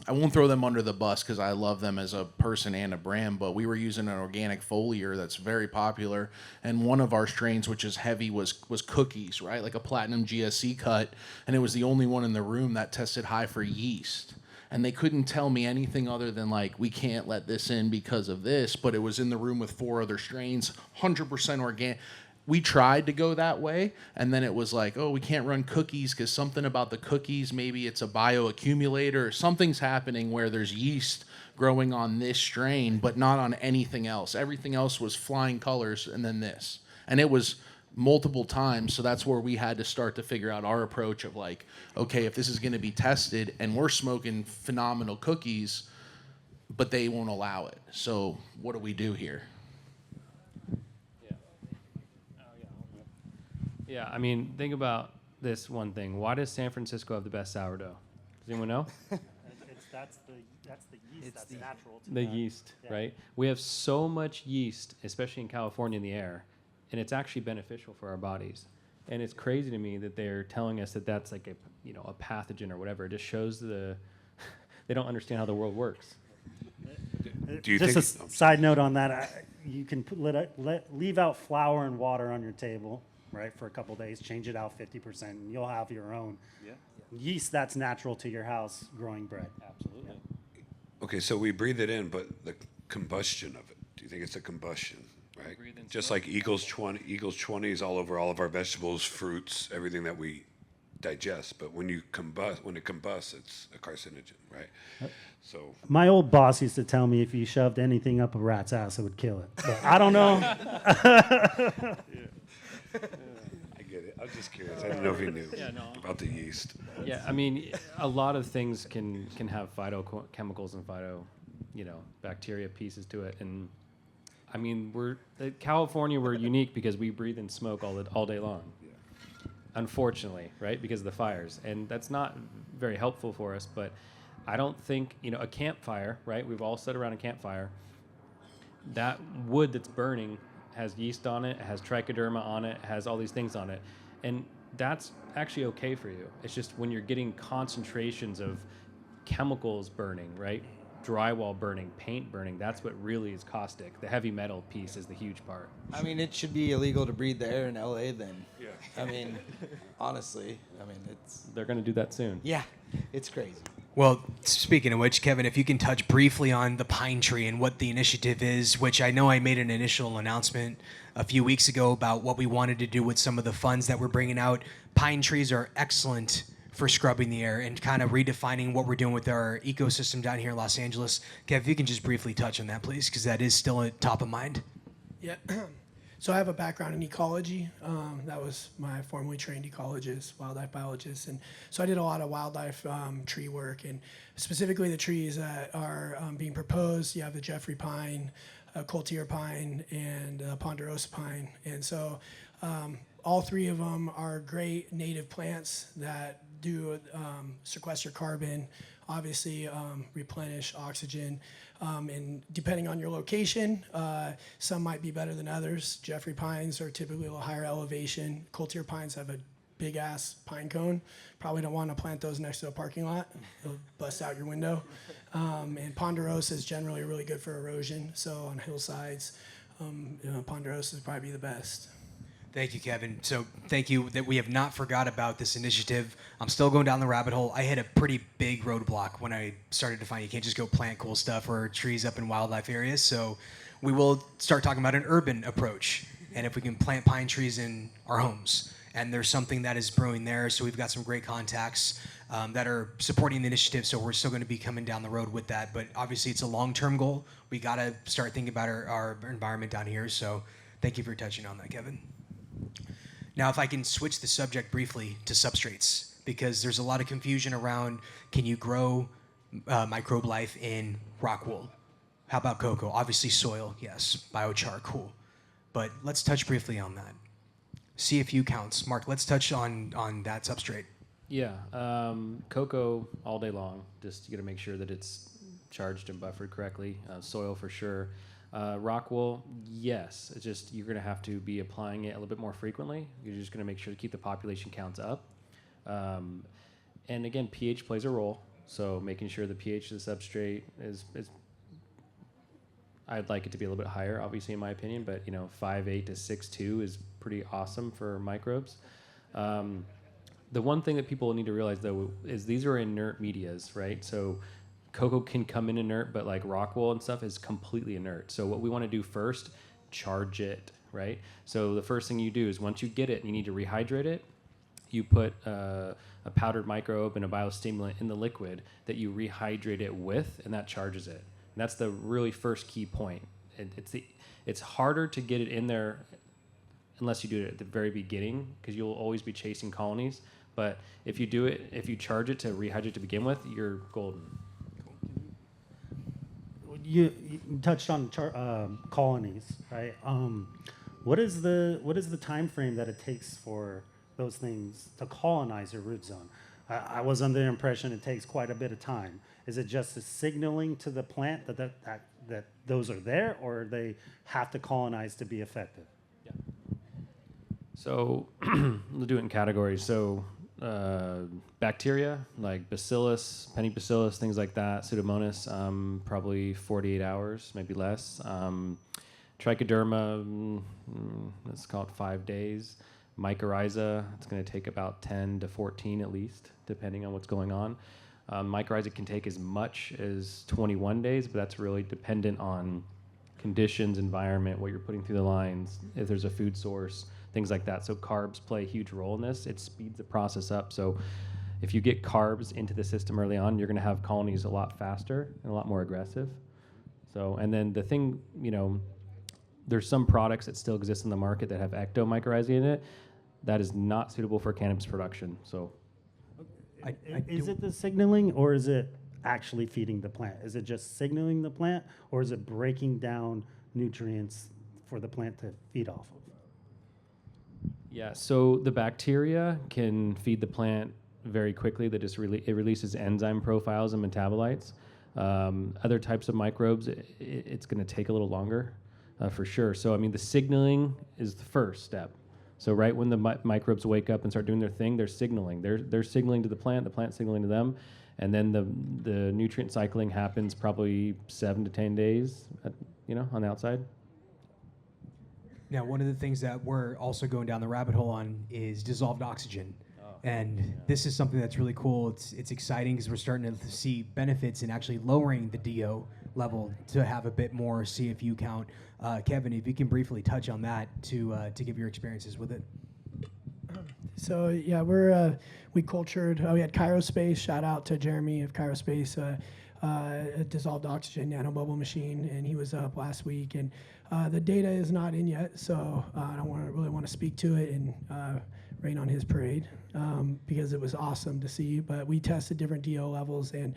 I won't throw them under the bus because I love them as a person and a brand, but we were using an organic foliar that's very popular. And one of our strains, which is heavy, was cookies, right? Like a platinum GSC cut. And it was the only one in the room that tested high for yeast. And they couldn't tell me anything other than, like, we can't let this in because of this, but it was in the room with 4 other strains, 100% organic. We tried to go that way, and then it was like, oh, we can't run cookies because something about the cookies, maybe it's a bioaccumulator or something's happening where there's yeast growing on this strain, but not on anything else. Everything else was flying colors, and then this. And it was multiple times, so that's where we had to start to figure out our approach of, like, okay, if this is going to be tested and we're smoking phenomenal cookies, but they won't allow it, so what do we do here? Yeah, I mean, think about this one thing. Why does San Francisco have the best sourdough? Does anyone know? That's the yeast that's natural to The that. yeast, Yeah. right? We have so much yeast, especially in California, in the air, and it's actually beneficial for our bodies. And it's crazy to me that they're telling us that that's like a pathogen or whatever. It just shows they don't understand how the world works. Do you Just think? a side note on that, you can leave out flour and water on your table, right, for a couple days, change it out 50%, and you'll have your own yeast that's natural to your house growing bread. Absolutely. Okay, so we breathe it in, but the combustion of it, do you think it's a combustion, right? Breathe in Just smoke. like Eagles 20 is all over all of our vegetables, fruits, everything that we digest. But when it combusts, it's a carcinogen, right? So My old boss used to tell me if you shoved anything up a rat's ass, it would kill it. But I don't know. I get it. I was just curious. I didn't know if you knew about the yeast. Yeah, I mean, a lot of things can have phytochemicals and bacteria pieces to it, and I mean, California, we're unique because we breathe in smoke all day long. Unfortunately, right, because of the fires, and that's not very helpful for us. But I don't think a campfire, right? We've all sat around a campfire. That wood that's burning has yeast on it, has trichoderma on it, has all these things on it, and that's actually okay for you. It's just when you're getting concentrations of chemicals burning, right? Drywall burning, paint burning, that's what really is caustic. The heavy metal piece is the huge part. I mean, it should be illegal to breathe the air in LA then. Yeah. I mean, honestly, They're going to do that soon. yeah, it's crazy. Well, speaking of which, Kevin, if you can touch briefly on the pine tree and what the initiative is, which I know I made an initial announcement a few weeks ago about what we wanted to do with some of the funds that we're bringing out. Pine trees are excellent for scrubbing the air and kind of redefining what we're doing with our ecosystem down here in Los Angeles. Kev, if you can just briefly touch on that, please, because that is still at top of mind. Yeah. So I have a background in ecology. That was my formerly trained ecologist, wildlife biologist. And so I did a lot of wildlife tree work, and specifically the trees that are being proposed. You have the Jeffrey pine, Coultier pine, and ponderosa pine. And so all 3 of them are great native plants that do sequester carbon, obviously replenish oxygen. And depending on your location, some might be better than others. Jeffrey pines are typically a little higher elevation. Coultier pines have a big ass pine cone. Probably don't want to plant those next to a parking lot. It'll bust out your window. And ponderosa is generally really good for erosion. So on hillsides, ponderosa would probably be the best. Thank you, Kevin. So thank you that we have not forgot about this initiative. I'm still going down the rabbit hole. I hit a pretty big roadblock when I started to find you can't just go plant cool stuff or trees up in wildlife areas. So we will start talking about an urban approach. And if we can plant pine trees in our homes. And there's something that is brewing there. So we've got some great contacts that are supporting the initiative. So we're still going to be coming down the road with that. But obviously it's a long-term goal. We got to start thinking about our environment down here. So thank you for touching on that, Kevin. Now, if I can switch the subject briefly to substrates, because there's a lot of confusion around, can you grow microbe life in rockwool? How about coco? Obviously soil, yes. Biochar, cool. But let's touch briefly on that. CFU counts. Mark, let's touch on that substrate. Yeah, coco all day long. Just you got to make sure that it's charged and buffered correctly. Soil for sure. Rockwool, yes. It's just you're going to have to be applying it a little bit more frequently. You're just going to make sure to keep the population counts up. And again, pH plays a role. So making sure the pH of the substrate is I'd like it to be a little bit higher, obviously, in my opinion. But 5.8 to 6.2 is pretty awesome for microbes. The one thing that people need to realize, though, is these are inert medias, right? So coco can come in inert, but like Rockwool and stuff is completely inert. So what we want to do first, charge it, right? So the first thing you do is once you get it, you need to rehydrate it. You put a powdered microbe and a biostimulant in the liquid that you rehydrate it with, and that charges it. And that's the really first key point. It's harder to get it in there unless you do it at the very beginning, because you'll always be chasing colonies. But if you charge it to rehydrate to begin with, you're golden. You touched on colonies, right? What is the time frame that it takes for those things to colonize your root zone? I was under the impression it takes quite a bit of time. Is it just the signaling to the plant that those are there, or they have to colonize to be effective? Yeah. So we'll do it in categories. So bacteria like bacillus, penny-bacillus, things like that, pseudomonas, probably 48 hours, maybe less. Trichoderma, let's call it 5 days. Mycorrhiza, it's going to take about 10 to 14 at least, depending on what's going on. Mycorrhiza can take as much as 21 days, but that's really dependent on conditions, environment, what you're putting through the lines, if there's a food source, things like that. So carbs play a huge role in this. It speeds the process up. So if you get carbs into the system early on, you're going to have colonies a lot faster and a lot more aggressive. So, and then the thing, there's some products that still exist in the market that have ectomycorrhizae in it. That is not suitable for cannabis production. So, is it the signaling, or is it actually feeding the plant? Is it just signaling the plant, or is it breaking down nutrients for the plant to feed off of? Yeah, so the bacteria can feed the plant very quickly. That just it releases enzyme profiles and metabolites. Other types of microbes, it's going to take a little longer, for sure. So, the signaling is the first step. So right when the microbes wake up and start doing their thing, they're signaling. They're signaling to the plant signaling to them, and then the nutrient cycling happens probably 7 to 10 days, on the outside. Now, one of the things that we're also going down the rabbit hole on is dissolved oxygen. This is something that's really cool. It's exciting because we're starting to see benefits in actually lowering the DO level to have a bit more CFU count. Kevin, if you can briefly touch on that to give your experiences with it. So yeah, we cultured. We had Chirospace. Shout out to Jeremy of Chirospace, a dissolved oxygen nanobubble machine, and he was up last week. And the data is not in yet, so I don't really want to speak to it and rain on his parade because it was awesome to see. But we tested different DO levels, and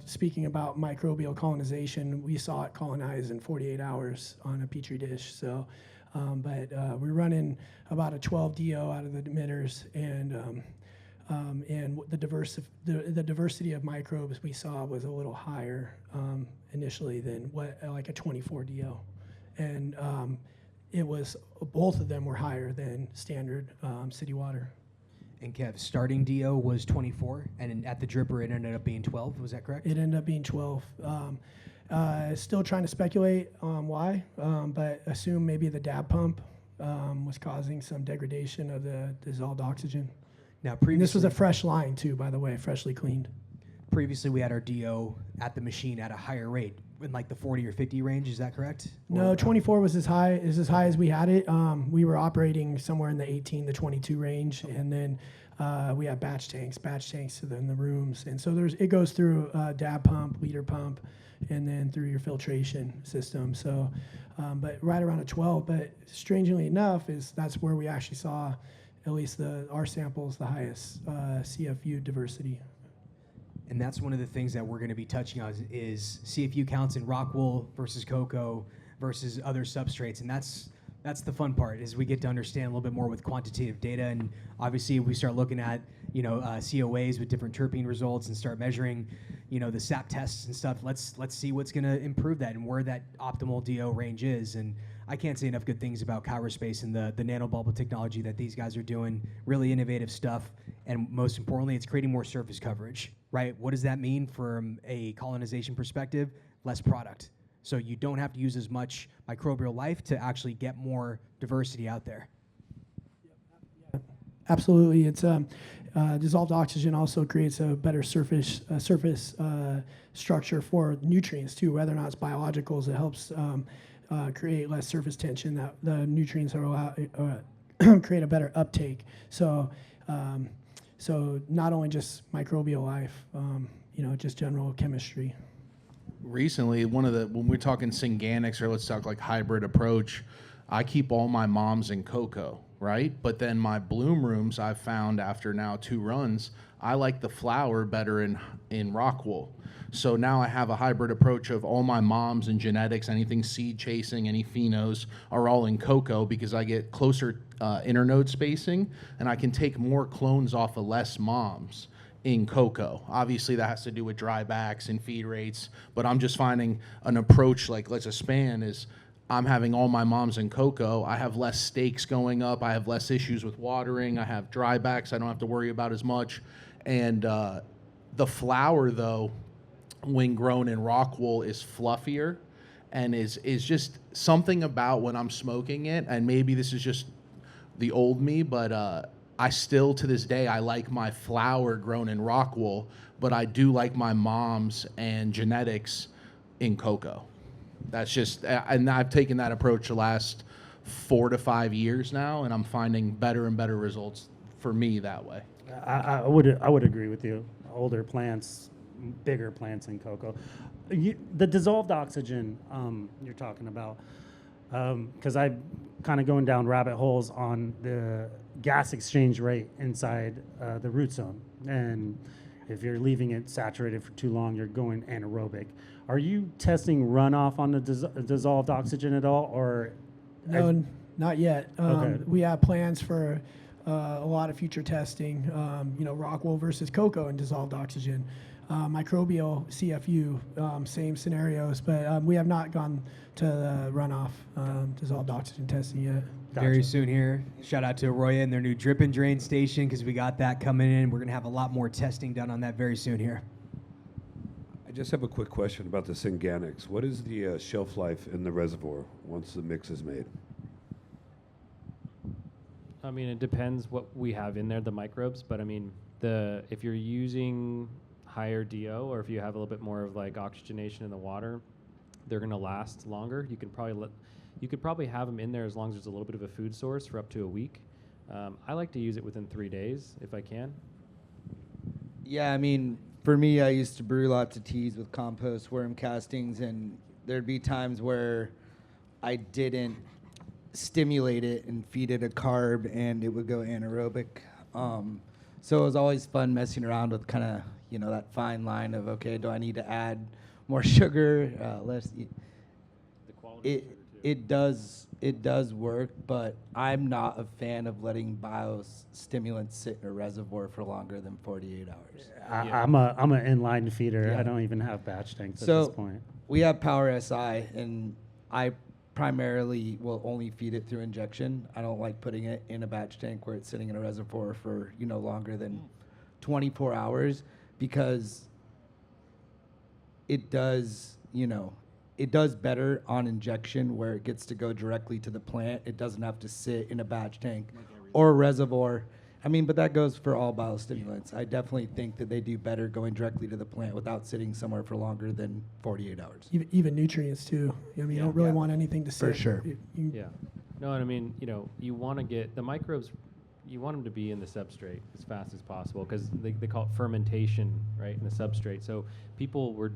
speaking about microbial colonization, we saw it colonize in 48 hours on a petri dish. So. But we're running about a 12 DO out of the emitters, and the diversity of microbes we saw was a little higher initially than like a 24 DO, and it was both of them were higher than standard city water. And Kev, starting DO was 24, and at the dripper it ended up being 12. Was that correct? It ended up being 12. Still trying to speculate on why, but assume maybe the dab pump was causing some degradation of the dissolved oxygen. Now, And this was a fresh line too, by the way, freshly cleaned. Previously, we had our DO at the machine at a higher rate, in like the 40 or 50 range. Is that correct? No, 24 was as high as we had it. We were operating somewhere in the 18 to 22 range, and then we had batch tanks in the rooms, and so it goes through dab pump, liter pump, and then through your filtration system. So, but right around a 12. But strangely enough, that's where we actually saw, at least our samples, the highest CFU diversity. And that's one of the things that we're going to be touching on is CFU counts in Rockwool versus coco versus other substrates, and that's That's the fun part, is we get to understand a little bit more with quantitative data, and obviously we start looking at COAs with different terpene results and start measuring the sap tests and stuff. Let's see what's going to improve that and where that optimal DO range is. And I can't say enough good things about Space and the nanobubble technology that these guys are doing. Really innovative stuff, and most importantly, it's creating more surface coverage. Right? What does that mean from a colonization perspective? Less product. So you don't have to use as much microbial life to actually get more diversity out there. Absolutely, it's dissolved oxygen also creates a better surface structure for nutrients too. Whether or not it's biologicals, it helps create less surface tension. That the nutrients are create a better uptake. So not only just microbial life, just general chemistry. Recently, when we're talking Synganics, or let's talk like hybrid approach, I keep all my moms in coco, right? But then my bloom rooms, I've found after now 2 runs, I like the flower better in Rockwool. So now I have a hybrid approach of all my moms and genetics, anything seed chasing, any phenos are all in coco, because I get closer internode spacing and I can take more clones off of less moms in coco. Obviously that has to do with drybacks and feed rates, but I'm just finding an approach like let's expand is I'm having all my moms in coco. I have less stakes going up. I have less issues with watering. I have drybacks I don't have to worry about as much. And the flower though, when grown in Rockwool, is fluffier and is just something about when I'm smoking it, and maybe this is just the old me, but I still, to this day, I like my flower grown in Rockwool, but I do like my mom's and genetics in coco. That's just, and I've taken that approach the last 4 to 5 years now, and I'm finding better and better results for me that way. I would agree with you. Older plants, bigger plants in coco. The dissolved oxygen you're talking about, because I'm kind of going down rabbit holes on the gas exchange rate inside the root zone. And if you're leaving it saturated for too long, you're going anaerobic. Are you testing runoff on the dissolved oxygen at all, or? No, not yet. Okay. We have plans for a lot of future testing, Rockwool versus coco and dissolved oxygen. Microbial CFU, same scenarios, but we have not gone to the runoff dissolved oxygen testing yet. Gotcha. Very soon here. Shout out to Arroyo and their new drip and drain station, because we got that coming in. We're going to have a lot more testing done on that very soon here. I just have a quick question about the Synganics. What is the shelf life in the reservoir once the mix is made? I mean, it depends what we have in there, the microbes, but I mean, if you're using higher DO, or if you have a little bit more of like oxygenation in the water, they're going to last longer. You could probably have them in there as long as there's a little bit of a food source for up to a week. I like to use it within 3 days if I can. Yeah, I mean, for me, I used to brew lots of teas with compost worm castings, and there'd be times where I didn't stimulate it and feed it a carb, and it would go anaerobic. So it was always fun messing around with kind of, that fine line of, okay, do I need to add more sugar, less? The quality It does work, but I'm not a fan of letting biostimulants sit in a reservoir for longer than 48 hours. I'm an inline feeder. Yeah. I don't even have batch tanks at So this point. we have Power SI, and I primarily will only feed it through injection. I don't like putting it in a batch tank where it's sitting in a reservoir for longer than 24 hours, because it does better on injection where it gets to go directly to the plant. It doesn't have to sit in a batch tank or a reservoir. I mean, but that goes for all biostimulants. I definitely think that they do better going directly to the plant without sitting somewhere for longer than 48 hours. Even nutrients too. You don't really want anything to sit. For sure. Yeah. No, and I mean, you want to get the microbes, you want them to be in the substrate as fast as possible, because they call it fermentation, right, in the substrate. So people were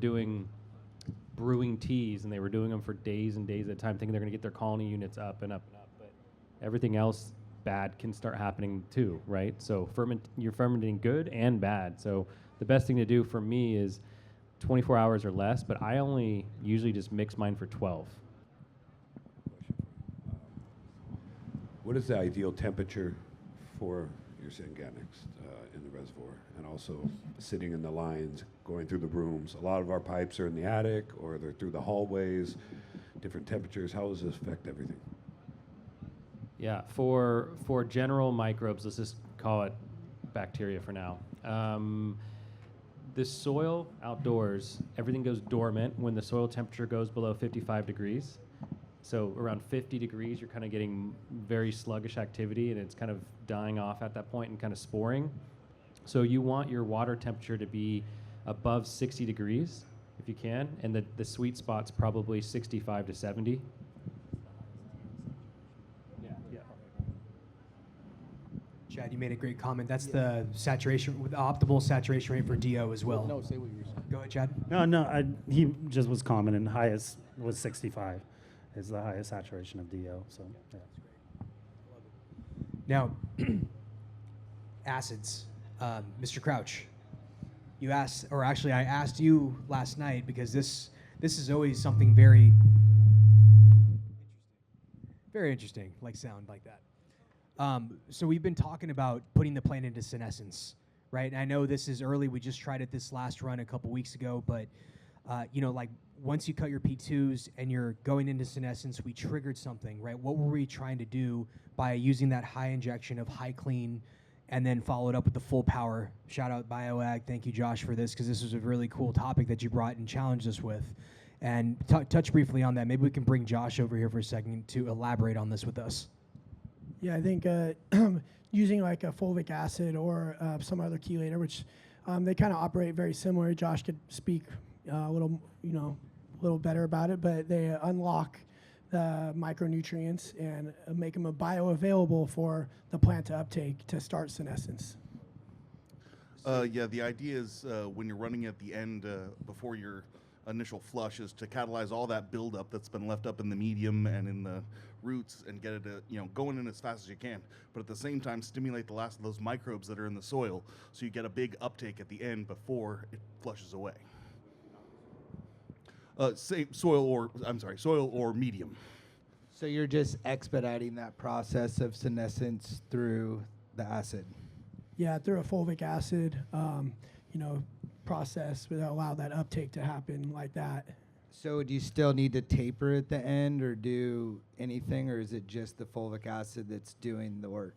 brewing teas, and they were doing them for days and days at a time, thinking they're going to get their colony units up and up and up. But everything else bad can start happening too, right? So you're fermenting good and bad. So the best thing to do for me is 24 hours or less, but I only usually just mix mine for 12. what is the ideal temperature for your Synganics in the reservoir? And also sitting in the lines, going through the rooms. A lot of our pipes are in the attic or they're through the hallways, different temperatures. How does this affect everything? Yeah, for general microbes, let's just call it bacteria for now. The soil outdoors, everything goes dormant when the soil temperature goes below 55 degrees. So around 50 degrees, you're kind of getting very sluggish activity, and it's kind of dying off at that point and kind of sporing. So you want your water temperature to be above 60 degrees if you can, and the sweet spot's probably 65 to 70. Chad, you made a great comment. That's the saturation, the optimal saturation rate for DO as well. No, say what you're saying. Go ahead, Chad. No, he just was commenting. Highest was 65 is the highest saturation of DO. So, yeah. Now, acids. Mr. Crouch, you asked, or actually I asked you last night because this is always something very interesting, like sound like that. So we've been talking about putting the plant into senescence, right? And I know this is early. We just tried it this last run a couple weeks ago, but like once you cut your P2s and you're going into senescence, we triggered something, right? What were we trying to do by using that high injection of high clean and then followed up with the full power? Shout out BioAg. Thank you, Josh, for this, because this was a really cool topic that you brought and challenged us with. And touch briefly on that. Maybe we can bring Josh over here for a second to elaborate on this with us. Yeah, I think using like a fulvic acid or some other chelator, which they kind of operate very similar. Josh could speak a little better about it, but they unlock the micronutrients and make them bioavailable for the plant to uptake to start senescence. Yeah, the idea is when you're running at the end before your initial flush is to catalyze all that buildup that's been left up in the medium and in the roots and get it going in as fast as you can. But at the same time, stimulate the last of those microbes that are in the soil so you get a big uptake at the end before it flushes away. Soil or medium. So you're just expediting that process of senescence through the acid. Yeah, through a fulvic acid, process would allow that uptake to happen like that. So do you still need to taper at the end or do anything, or is it just the fulvic acid that's doing the work?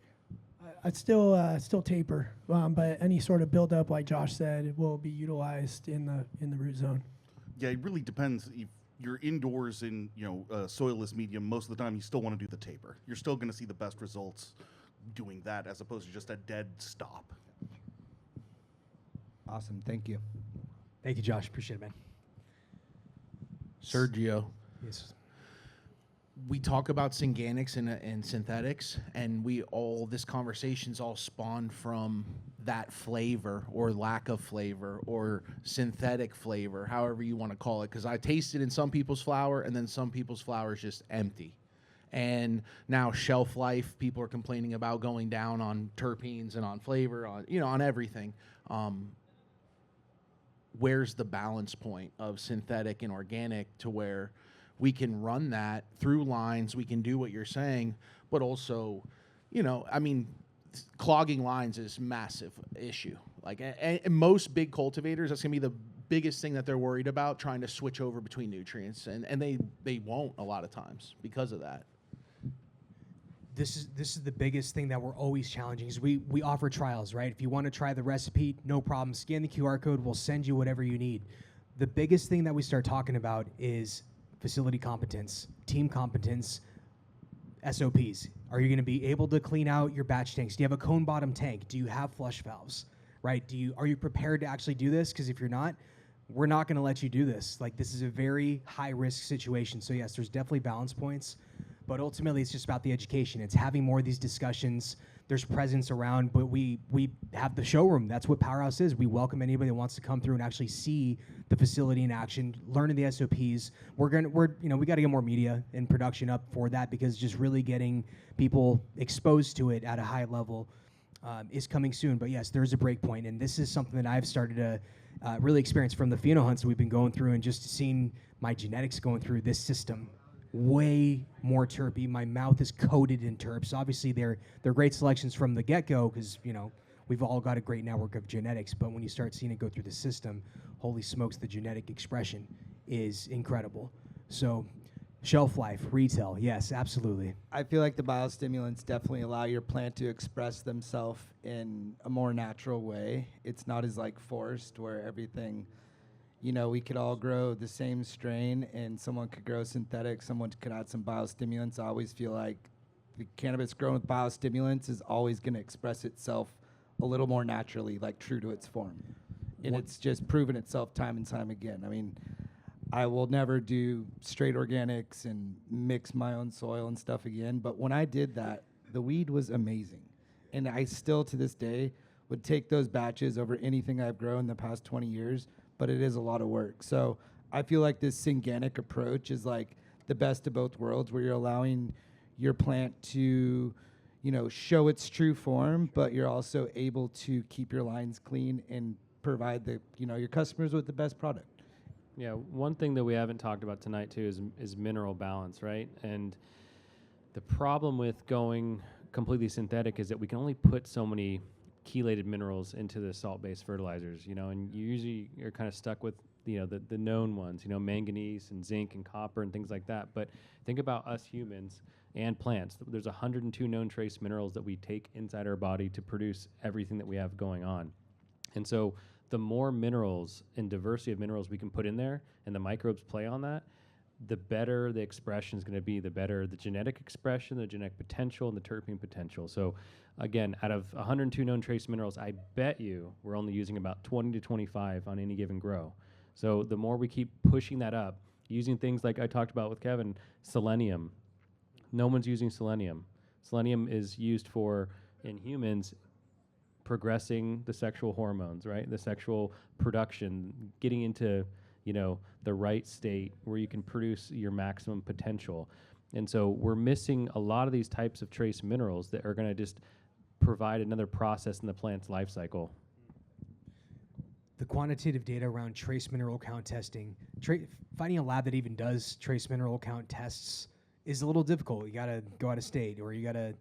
I'd still taper, but any sort of buildup, like Josh said, will be utilized in the root zone. Yeah, it really depends. If you're indoors in soilless medium, most of the time you still want to do the taper. You're still going to see the best results doing that as opposed to just a dead stop. Awesome, thank you. Thank you, Josh. Appreciate it, man. Sergio. Yes. We talk about Synganics and synthetics, and this conversation's all spawned from that flavor or lack of flavor or synthetic flavor, however you want to call it, because I tasted in some people's flower and then some people's flower is just empty. And now shelf life, people are complaining about going down on terpenes and on flavor, on everything. Where's the balance point of synthetic and organic to where we can run that through lines, we can do what you're saying, but also, clogging lines is a massive issue. Like, and most big cultivators, that's gonna be the biggest thing that they're worried about, trying to switch over between nutrients, and they won't a lot of times because of that. This is the biggest thing that we're always challenging is we offer trials, right? If you want to try the recipe, no problem. Scan the QR code. We'll send you whatever you need. The biggest thing that we start talking about is facility competence, team competence, SOPs. Are you going to be able to clean out your batch tanks? Do you have a cone bottom tank? Do you have flush valves, right? Are you prepared to actually do this? Because if you're not, we're not going to let you do this. Like, this is a very high risk situation. So yes, there's definitely balance points. But ultimately, it's just about the education. It's having more of these discussions. There's presence around, but we have the showroom. That's what Powerhouse is. We welcome anybody that wants to come through and actually see the facility in action, learning the SOPs. We got to get more media and production up for that, because just really getting people exposed to it at a high level is coming soon. But yes, there's a break point, and this is something that I've started to really experience from the pheno hunts that we've been going through, and just seeing my genetics going through this system. way more terpy. My mouth is coated in terps. Obviously, they're great selections from the get-go because, you know, we've all got a great network of genetics. But when you start seeing it go through the system, holy smokes, the genetic expression is incredible. So shelf life, retail, yes, absolutely. I feel like the biostimulants definitely allow your plant to express themselves in a more natural way. It's not as like forced where everything, you know, we could all grow the same strain and someone could grow synthetic, someone could add some biostimulants. I always feel like the cannabis grown with biostimulants is always going to express itself a little more naturally, like true to its form. And it's just proven itself time and time again. I mean, I will never do straight organics and mix my own soil and stuff again. But when I did that, the weed was amazing. And I still, to this day, would take those batches over anything I've grown in the past 20 years, but it is a lot of work. So I feel like this Synganic approach is like the best of both worlds, where you're allowing your plant to, you know, show its true form, but you're also able to keep your lines clean and provide the, you know, your customers with the best product. Yeah, one thing that we haven't talked about tonight too is mineral balance, right? And the problem with going completely synthetic is that we can only put so many chelated minerals into the salt-based fertilizers, you know, and you usually are kind of stuck with, you know, the known ones, you know, manganese and zinc and copper and things like that. But think about us humans and plants. There's 102 known trace minerals that we take inside our body to produce everything that we have going on. And so the more minerals and diversity of minerals we can put in there and the microbes play on that, the better the expression is going to be, the better the genetic expression, the genetic potential, and the terpene potential. So again, out of 102 known trace minerals, I bet you we're only using about 20 to 25 on any given grow. So the more we keep pushing that up, using things like I talked about with Kevin, selenium. No one's using selenium. Selenium is used for, in humans, progressing the sexual hormones, right? The sexual production, getting into, you know, the right state where you can produce your maximum potential. And so we're missing a lot of these types of trace minerals that are going to just provide another process in the plant's life cycle. The quantitative data around trace mineral count testing, finding a lab that even does trace mineral count tests is a little difficult. You got to go out of state, or you got to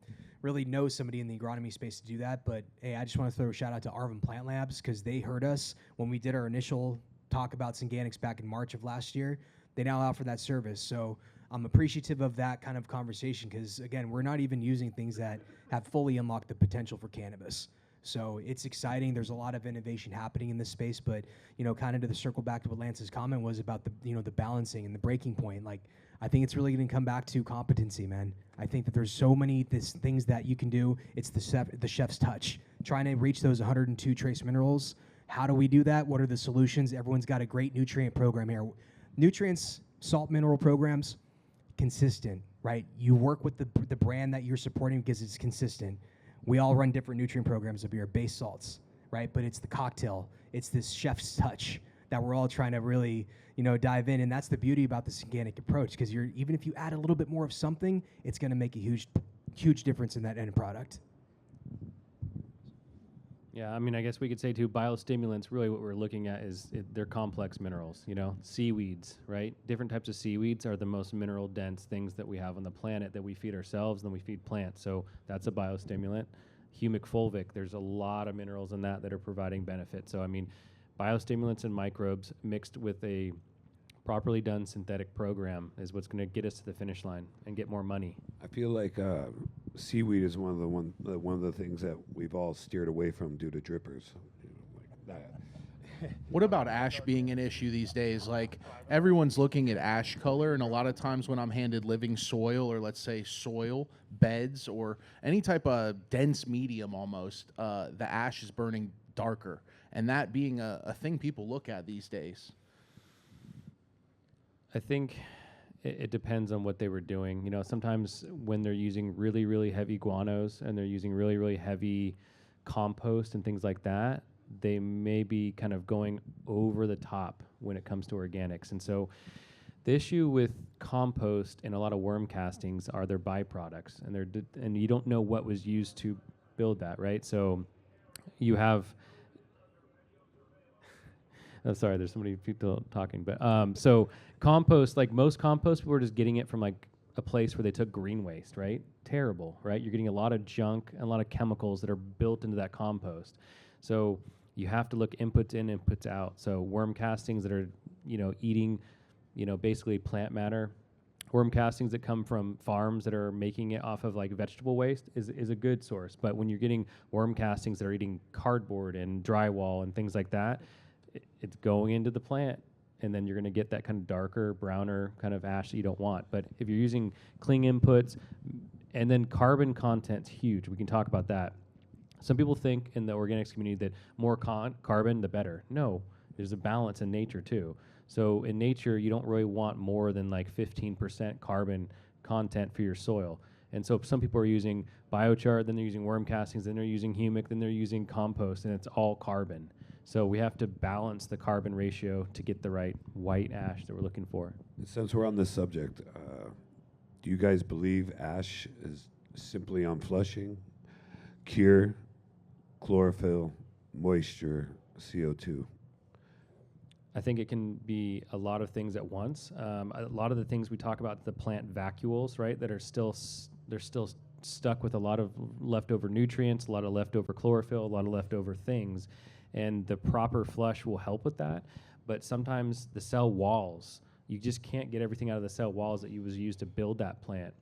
really know somebody in the agronomy space to do that. But hey, I just want to throw a shout out to Ervin Plant Labs, because they heard us when we did our initial talk about Synganics back in March of last year. They now offer that service. So I'm appreciative of that kind of conversation, because again, we're not even using things that have fully unlocked the potential for cannabis. So it's exciting. There's a lot of innovation happening in this space, but, you know, kind of to the circle back to what Lance's comment was about the, you know, the balancing and the breaking point. Like, I think it's really going to come back to competency, man. I think that there's so many things that you can do. It's the chef's touch. Trying to reach those 102 trace minerals. How do we do that? What are the solutions? Everyone's got a great nutrient program here. Nutrients, salt, mineral programs, consistent, right? You work with the brand that you're supporting because it's consistent. We all run different nutrient programs up here, base salts, right? But it's the cocktail. It's this chef's touch that we're all trying to really, you know, dive in. And that's the beauty about the Synganic approach, because even if you add a little bit more of something, it's going to make a huge difference in that end product. Yeah, I mean, I guess we could say too, biostimulants, really what we're looking at is they're complex minerals, you know, seaweeds, right? Different types of seaweeds are the most mineral dense things that we have on the planet that we feed ourselves and then we feed plants. So that's a biostimulant. Humic fulvic, there's a lot of minerals in that are providing benefit. So, I mean, biostimulants and microbes mixed with a properly done synthetic program is what's going to get us to the finish line and get more money. I feel like seaweed is one of the things that we've all steered away from due to drippers. You know, like that. What about ash being an issue these days? Like, everyone's looking at ash color, and a lot of times when I'm handed living soil, or let's say soil beds or any type of dense medium almost, the ash is burning darker, and that being a thing people look at these days. I think it depends on what they were doing. You know, sometimes when they're using really, really heavy guanos and they're using really, really heavy compost and things like that, they may be kind of going over the top when it comes to organics. And so the issue with compost and a lot of worm castings are their byproducts, and you don't know what was used to build that, right? So you have I'm sorry, there's so many people talking. But so compost, like most compost, we're just getting it from like a place where they took green waste, right? Terrible, right? You're getting a lot of junk and a lot of chemicals that are built into that compost. So you have to look inputs in, inputs out. So worm castings that are, eating, basically plant matter. Worm castings that come from farms that are making it off of like vegetable waste is a good source. But when you're getting worm castings that are eating cardboard and drywall and things like that, it's going into the plant. And then you're going to get that kind of darker, browner kind of ash that you don't want. But if you're using cling inputs, and then carbon content's huge. We can talk about that. Some people think in the organics community that more carbon, the better. No, there's a balance in nature too. So in nature, you don't really want more than like 15% carbon content for your soil. And so some people are using biochar, then they're using worm castings, then they're using humic, then they're using compost, and it's all carbon. So we have to balance the carbon ratio to get the right white ash that we're looking for. Since we're on this subject, do you guys believe ash is simply on flushing, cure, chlorophyll, moisture, CO2? I think it can be a lot of things at once. A lot of the things we talk about, the plant vacuoles, right, that are still they're still stuck with a lot of leftover nutrients, a lot of leftover chlorophyll, a lot of leftover things, and the proper flush will help with that. But sometimes the cell walls, you just can't get everything out of the cell walls that was used to build that plant.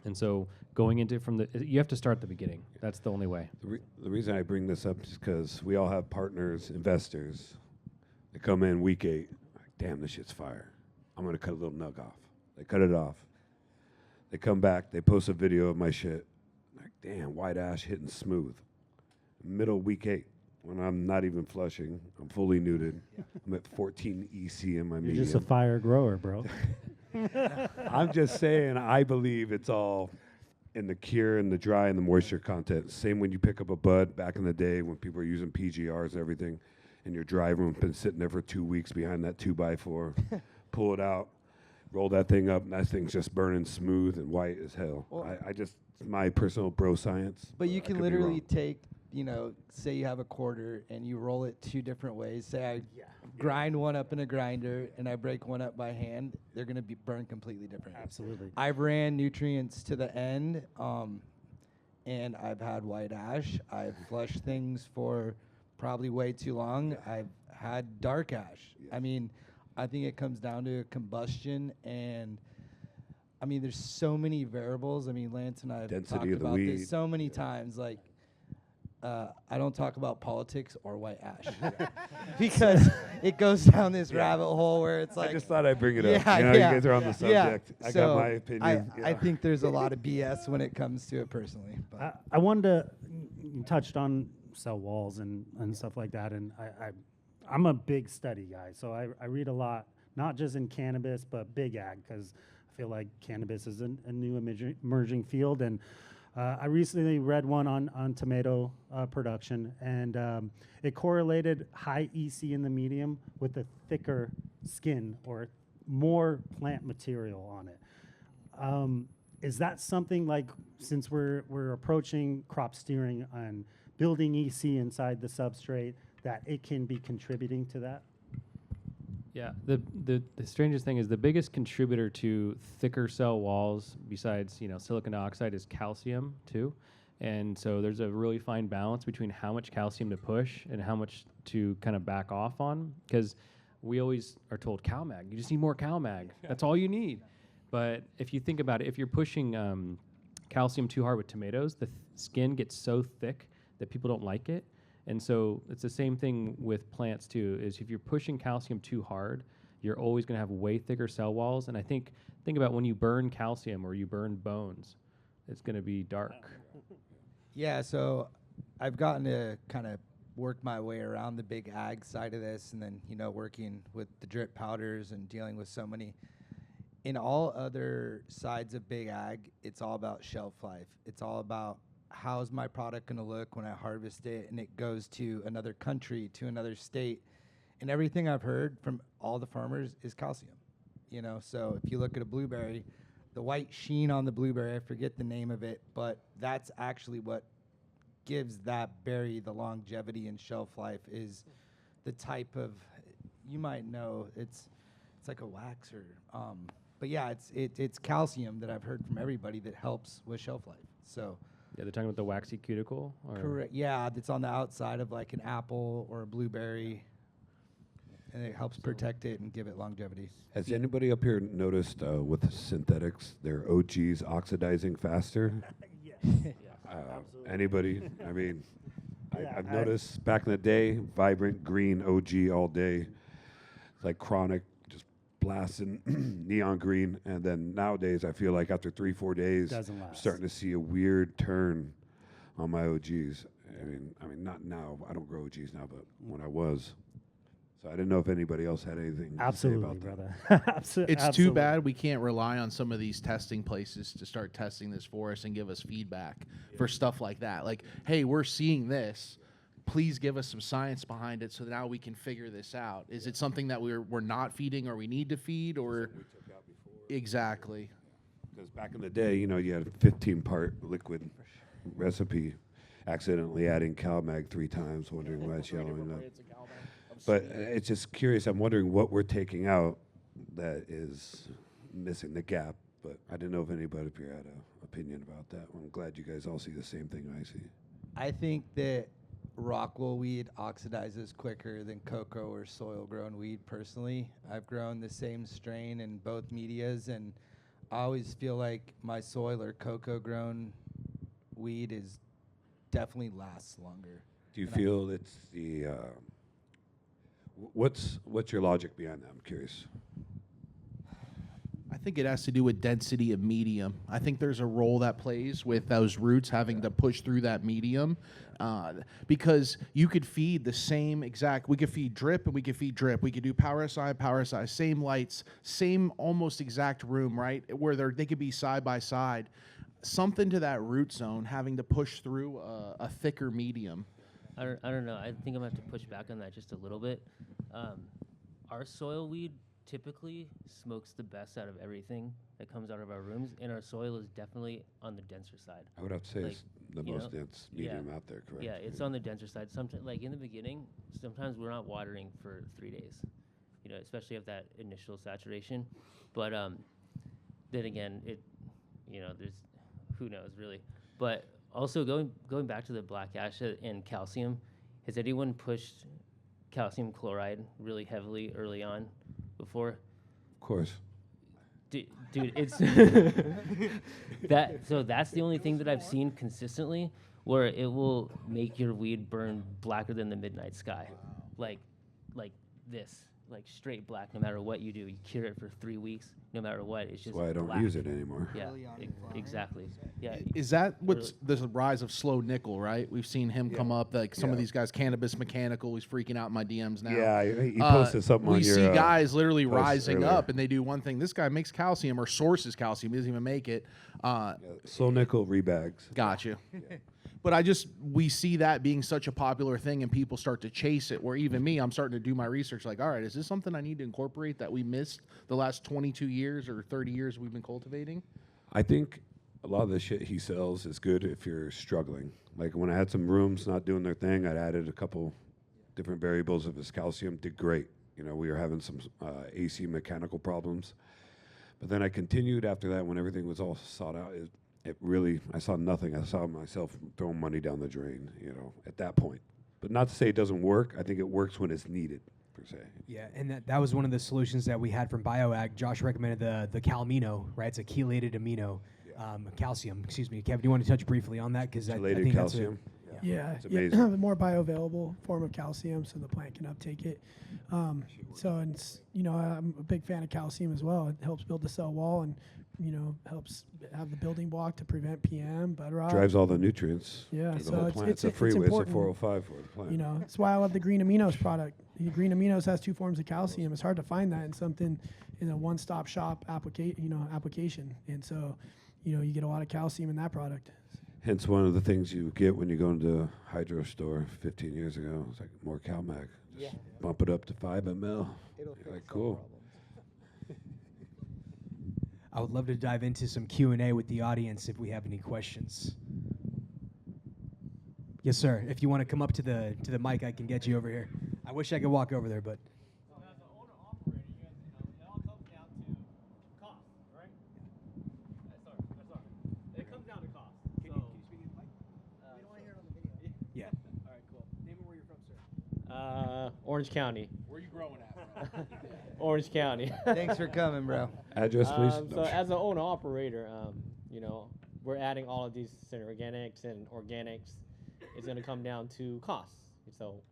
And so going into you have to start at the beginning. That's the only way. The reason I bring this up is because we all have partners, investors. They come in week 8, like, damn, this shit's fire. I'm going to cut a little nug off. They cut it off. They come back, they post a video of my shit. Like, damn, white ash hitting smooth. Middle week 8, when I'm not even flushing, I'm fully nuded. I'm at 14 EC in my medium. You're just a fire grower, bro. I'm just saying, I believe it's all in the cure and the dry and the moisture content. Same when you pick up a bud back in the day when people were using PGRs and everything. And your dry room's been sitting there for 2 weeks behind that 2x4. Pull it out, roll that thing up, and that thing's just burning smooth and white as hell. Well, It's my personal bro science. But you I can could be literally wrong. take, say you have a quarter and you roll it 2 different ways. Say I grind one up in a grinder and I break one up by hand. They're going to be burned completely different. Absolutely. I've ran nutrients to the end, and I've had white ash. I've flushed things for probably way too long. I've had dark ash. I mean, I think it comes down to combustion, and I mean, there's so many variables. I mean, Lance and I have Density talked of the about weed. this so many times. Like, I don't talk about politics or white ash because it goes down this rabbit hole where it's like. I just thought I'd bring it up. Yeah, You guys are on the subject. I So got my opinion. I think there's a lot of BS when it comes to it personally. But I wanted to, you touched on cell walls and stuff like that, and I'm a big study guy, so I read a lot, not just in cannabis, but big ag, because I feel like cannabis is a new emerging field, and I recently read one on tomato production, and it correlated high EC in the medium with a thicker skin or more plant material on it. Is that something like, since we're approaching crop steering and building EC inside the substrate, that it can be contributing to that? Yeah, the strangest thing is the biggest contributor to thicker cell walls, besides silicon dioxide, is calcium too. And so there's a really fine balance between how much calcium to push and how much to kind of back off on, because we always are told CalMag, you just need more CalMag. That's all you need. But if you think about it, if you're pushing calcium too hard with tomatoes, the skin gets so thick that people don't like it. And so it's the same thing with plants too, is if you're pushing calcium too hard, you're always going to have way thicker cell walls. And I think about when you burn calcium or you burn bones, it's going to be dark. yeah, so I've gotten to kind of work my way around the big ag side of this, and then working with the drip powders and dealing with so many. In all other sides of big ag, it's all about shelf life. It's all about how's my product going to look when I harvest it and it goes to another country, to another state. And everything I've heard from all the farmers is calcium. So if you look at a blueberry, the white sheen on the blueberry, I forget the name of it, but that's actually what gives that berry the longevity and shelf life, is the type of you might know it's like a wax or but yeah, it's calcium that I've heard from everybody that helps with shelf life. So Yeah, they're talking about the waxy cuticle. Or correct. Yeah, that's on the outside of like an apple or a blueberry, and it helps protect it and give it longevity. Has anybody up here noticed with synthetics, their OGs oxidizing faster? Anybody? I mean, I've noticed back in the day, vibrant green OG all day. It's like chronic, just blasting neon green. And then nowadays, I feel like after 3-4 days, Doesn't I'm last. starting to see a weird turn on my OGs. I mean, not now. I don't grow OGs now, but when I was. So I didn't know if anybody else had anything Absolutely, to say about that. brother. Absolutely. It's too bad we can't rely on some of these testing places to start testing this for us and give us feedback for stuff like that. Like, hey, we're seeing this. Please give us some science behind it so that now we can figure this out. Is it something that we're not feeding or we need to feed or We took out before. exactly? Because back in the day, you know, you had a 15-part liquid recipe, accidentally adding CalMag 3 times, wondering why it's yellowing up. But it's just curious. I'm wondering what we're taking out that is missing the gap. But I didn't know if anybody up here had an opinion about that. I'm glad you guys all see the same thing I see. I think that Rockwool weed oxidizes quicker than cocoa or soil-grown weed. Personally, I've grown the same strain in both medias, and I always feel like my soil or cocoa-grown weed is definitely lasts longer. Do you feel it's the what's your logic behind that? I'm curious. I think it has to do with density of medium. I think there's a role that plays with those roots having to push through that medium, because you could feed the same exact. We could feed drip and we could feed drip. We could do power SI, same lights, same almost exact room, right? Where they could be side by side. Something to that root zone having to push through a thicker medium. I don't know. I think I'm gonna have to push back on that just a little bit. Our soil weed typically smokes the best out of everything that comes out of our rooms, and our soil is definitely on the denser side. I would have to say Like, it's the you most know, dense medium out there, correct? Yeah, it's on the denser side. Sometimes, like in the beginning, sometimes we're not watering for 3 days, you know, especially at that initial saturation. But then again, there's who knows really. But also going back to the black ash and calcium, has anyone pushed calcium chloride really heavily early on before? Of course. Dude, it's so that's the only thing that I've seen consistently where it will make your weed burn blacker than the midnight sky. Like this. Like straight black no matter what you do. You cure it for 3 weeks, no matter what. It's just That's why I don't black. use it anymore. Yeah, exactly. Yeah. Is that what's the rise of slow nickel, right? We've seen him come up, like some of these guys, Cannabis Mechanical, he's freaking out in my DMs now. Yeah, he posted something on We your see guys literally post rising earlier. up, and they do one thing. This guy makes calcium or sources calcium. He doesn't even make it. Slow nickel rebags. Gotcha. But we see that being such a popular thing and people start to chase it, where even me, I'm starting to do my research like, all right, is this something I need to incorporate that we missed the last 22 years or 30 years we've been cultivating? I think a lot of the shit he sells is good if you're struggling. Like when I had some rooms not doing their thing, I'd added a couple different variables of his calcium, did great. You know, we were having some AC mechanical problems. But then I continued after that when everything was all sought out. It really, I saw nothing. I saw myself throwing money down the drain, you know, at that point. But not to say it doesn't work. I think it works when it's needed, per se. Yeah, and that was one of the solutions that we had from BioAg. Josh recommended the Calmino, right? It's a chelated amino, calcium. Excuse me, Kevin. Do you want to touch briefly on that? Because I Chelated think calcium. Yeah, It's yeah, amazing. the more bioavailable form of calcium, so the plant can uptake it. So it's, I'm a big fan of calcium as well. It helps build the cell wall and helps have the building block to prevent PM, bud rot. Drives all the nutrients Yeah, to the so whole it's- plant. it's- It's a it's freeway. It's a important. 405 for the plant. That's why I love the Green Aminos product. The Green Aminos has 2 forms of calcium. It's hard to find that in a one-stop shop application. And so, you get a lot of calcium in that product. Hence one of the things you get when you go into a hydro store 15 years ago. It's like more CalMag. Just bump it up to 5 ml. You're like, cool. I would love to dive into some Q&A with the audience if we have any questions. Yes, sir. If you want to come up to the mic, I can get you over here. I wish I could walk over there, but Orange County. Where are you growing at, bro? Orange County. Thanks for coming, bro. Address, please. So as an owner operator, we're adding all of these organics and organics. It's going to come down to costs. So,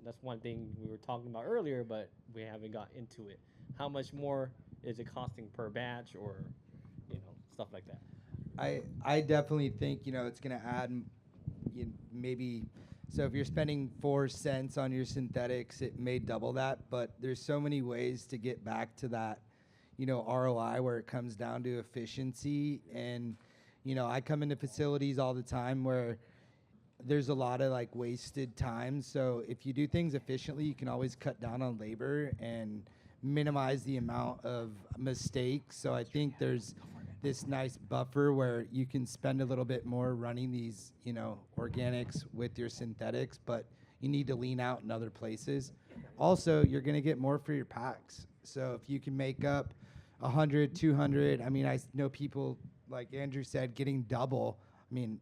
that's one thing we were talking about earlier, but we haven't got into it. How much more is it costing per batch, or stuff like that? I definitely think it's going to add maybe. So if you're spending 4 cents on your synthetics, it may double that. But there's so many ways to get back to that, ROI, where it comes down to efficiency. And I come into facilities all the time where there's a lot of like wasted time. So if you do things efficiently, you can always cut down on labor and minimize the amount of mistakes. So I think there's this nice buffer where you can spend a little bit more running these, organics with your synthetics, but you need to lean out in other places. Also, you're going to get more for your packs. So if you can make up 100, 200, I mean, I know people, like Andrew said, getting double. I mean,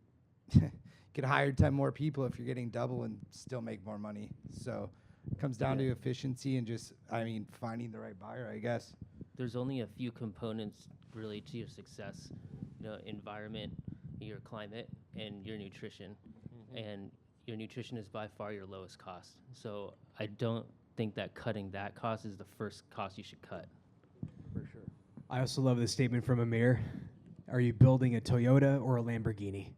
could hire 10 more people if you're getting double and still make more money. So it comes down to efficiency and just, finding the right buyer, I guess. There's only a few components really to your success, environment, your climate, and your nutrition. And your nutrition is by far your lowest cost. So I don't think that cutting that cost is the first cost you should cut. For sure. I also love this statement from Amir. Are you building a Toyota or a Lamborghini?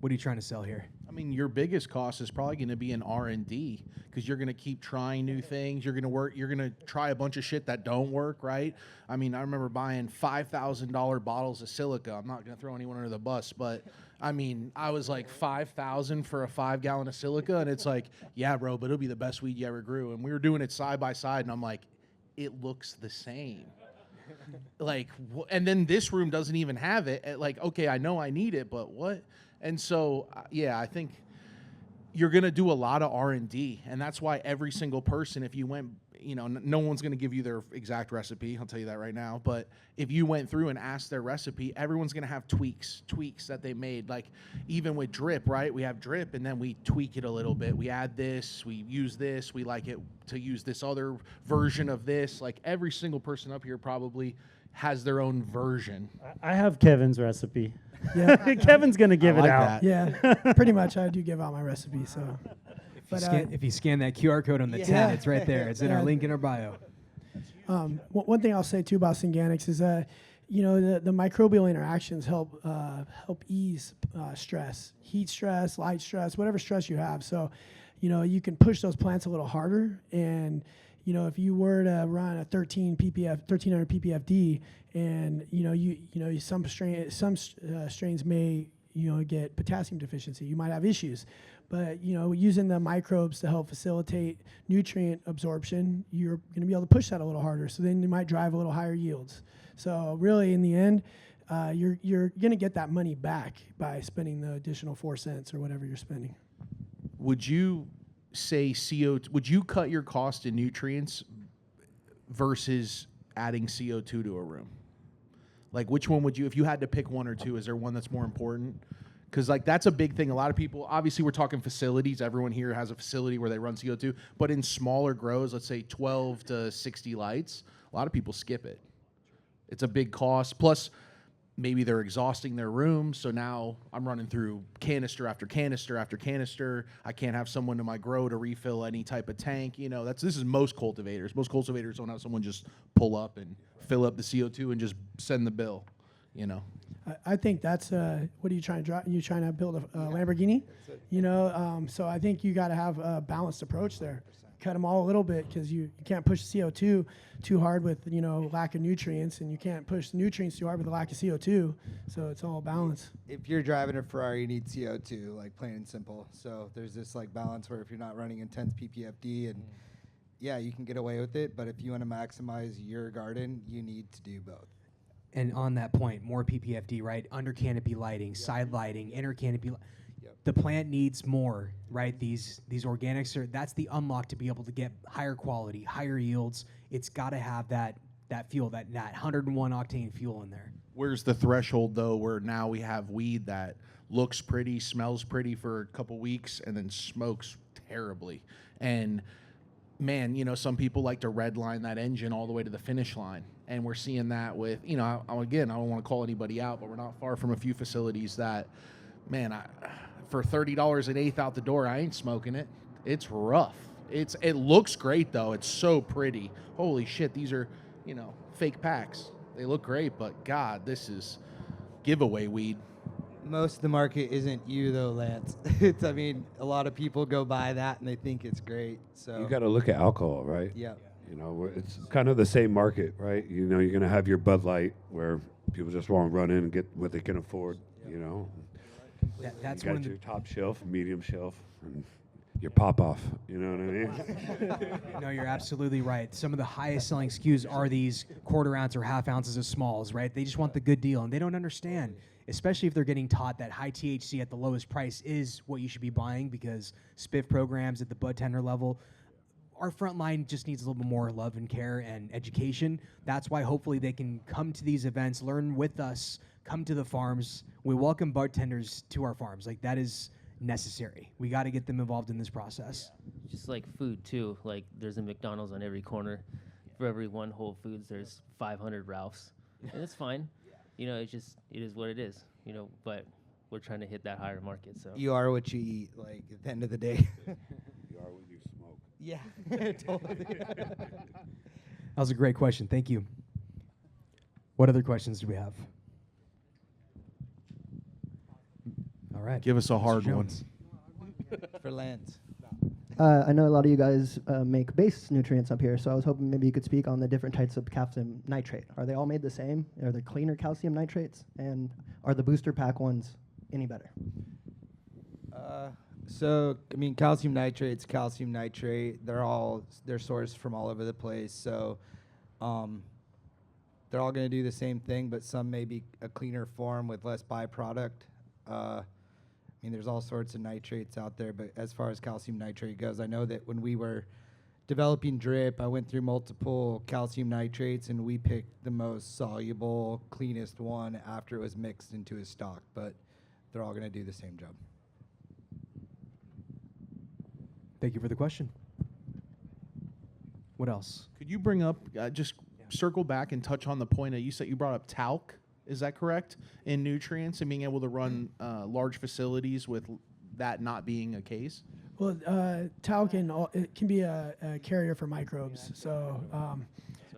What are you trying to sell here? I mean, your biggest cost is probably going to be in R&D because you're going to keep trying new things. You're going to try a bunch of shit that don't work, right? I mean, I remember buying $5,000 bottles of silica. I'm not going to throw anyone under the bus, but I mean, I was like $5,000 for a 5-gallon of silica, and it's like, yeah, bro, but it'll be the best weed you ever grew. And we were doing it side by side, and I'm like, it looks the same. And then this room doesn't even have it. Like, okay, I know I need it, but what? And so, I think you're going to do a lot of R&D, and that's why every single person, if you went, no one's going to give you their exact recipe, I'll tell you that right now, but if you went through and asked their recipe, everyone's going to have tweaks that they made. Like, even with drip, right? We have drip, and then we tweak it a little bit. We add this, we use this, we like it to use this other version of this. Like, every single person up here probably has their own version. I have Kevin's recipe. Yeah. Kevin's going to give it like out. that. Yeah, pretty much. I do give out my recipe. So, If you scan that QR code on the tent, it's right there. It's in our link in our bio. One thing I'll say too about Synganics is the microbial interactions help ease stress, heat stress, light stress, whatever stress you have. So, you can push those plants a little harder. And if you were to run a 1300 ppfd, and some strains may get potassium deficiency, you might have issues. But using the microbes to help facilitate nutrient absorption, you're going to be able to push that a little harder. So then you might drive a little higher yields. So really, in the end, you're going to get that money back by spending the additional 4 cents or whatever you're spending. Would you say would you cut your cost in nutrients versus adding CO2 to a room? Like, which one would you, if you had to pick one or two, is there one that's more important? Because, like, that's a big thing. A lot of people, obviously, we're talking facilities. Everyone here has a facility where they run CO2. But in smaller grows, let's say 12 to 60 lights, a lot of people skip it. It's a big cost. Plus, maybe they're exhausting their room. So now I'm running through canister after canister after canister. I can't have someone in my grow to refill any type of tank. This is most cultivators. Most cultivators don't have someone just pull up and fill up the CO2 and just send the bill, I think that's what are you trying to drive? You trying to build a Lamborghini? So I think you got to have a balanced approach there. Cut them all a little bit, because you can't push CO2 too hard with lack of nutrients, and you can't push nutrients too hard with a lack of CO2. So it's all balance. If you're driving a Ferrari, you need CO2, like plain and simple. So there's this like balance where if you're not running intense ppfd, and yeah, you can get away with it, but if you want to maximize your garden, you need to do both. And on that point, more PPFD, right? Under canopy lighting, side lighting, inner canopy. The plant needs more, right? These organics that's the unlock to be able to get higher quality, higher yields. It's got to have that fuel, that 101 octane fuel in there. Where's the threshold, though, where now we have weed that looks pretty, smells pretty for a couple weeks, and then smokes terribly. And man, you know, some people like to redline that engine all the way to the finish line. And we're seeing that with, you know, again, I don't want to call anybody out, but we're not far from a few facilities that, man, for $30 an eighth out the door, I ain't smoking it. It's rough. It looks great though. It's so pretty. Holy shit, these are, you know, fake packs. They look great, but God, this is giveaway weed. Most of the market isn't you though, Lance. I mean, a lot of people go buy that and they think it's great. So You got to look at alcohol, right? yeah. You know, it's kind of the same market, right? You know, you're going to have your Bud Light where people just want to run in and get what they can afford, you know. That's You one got of your top shelf, medium shelf, and your pop-off, you know what I mean? No, you're absolutely right. Some of the highest selling SKUs are these quarter ounce or half ounces of smalls, right? They just want the good deal, and they don't understand, especially if they're getting taught that high THC at the lowest price is what you should be buying, because spiff programs at the bud tender level, our front line just needs a little bit more love and care and education. That's why hopefully they can come to these events, learn with us, come to the farms. We welcome bartenders to our farms. Like, that is necessary. We got to get them involved in this process. Just like food too. Like there's a McDonald's on every corner. For every one Whole Foods, there's 500 Ralphs, and it's fine. You know, it is what it is. You know, but we're trying to hit that higher market. So You are what you eat, like at the end of the day. You are what you smoke. Yeah, totally. That was a great question. Thank you. What other questions do we have? All right. Give us a hard one. Jones. For Lance. I know a lot of you guys make base nutrients up here, so I was hoping maybe you could speak on the different types of calcium nitrate. Are they all made the same? Are there cleaner calcium nitrates? And are the booster pack ones any better? So, I mean, calcium nitrate, they're sourced from all over the place. So, they're all going to do the same thing, but some may be a cleaner form with less byproduct. I mean, there's all sorts of nitrates out there, but as far as calcium nitrate goes, I know that when we were developing drip, I went through multiple calcium nitrates, and we picked the most soluble, cleanest one after it was mixed into a stock, but they're all going to do the same job. Thank you for the question. What else? Could you bring up, circle back and touch on the point that you said you brought up talc? Is that correct? In nutrients and being able to run large facilities with that not being a case? Well, talc it can be a carrier for microbes. So,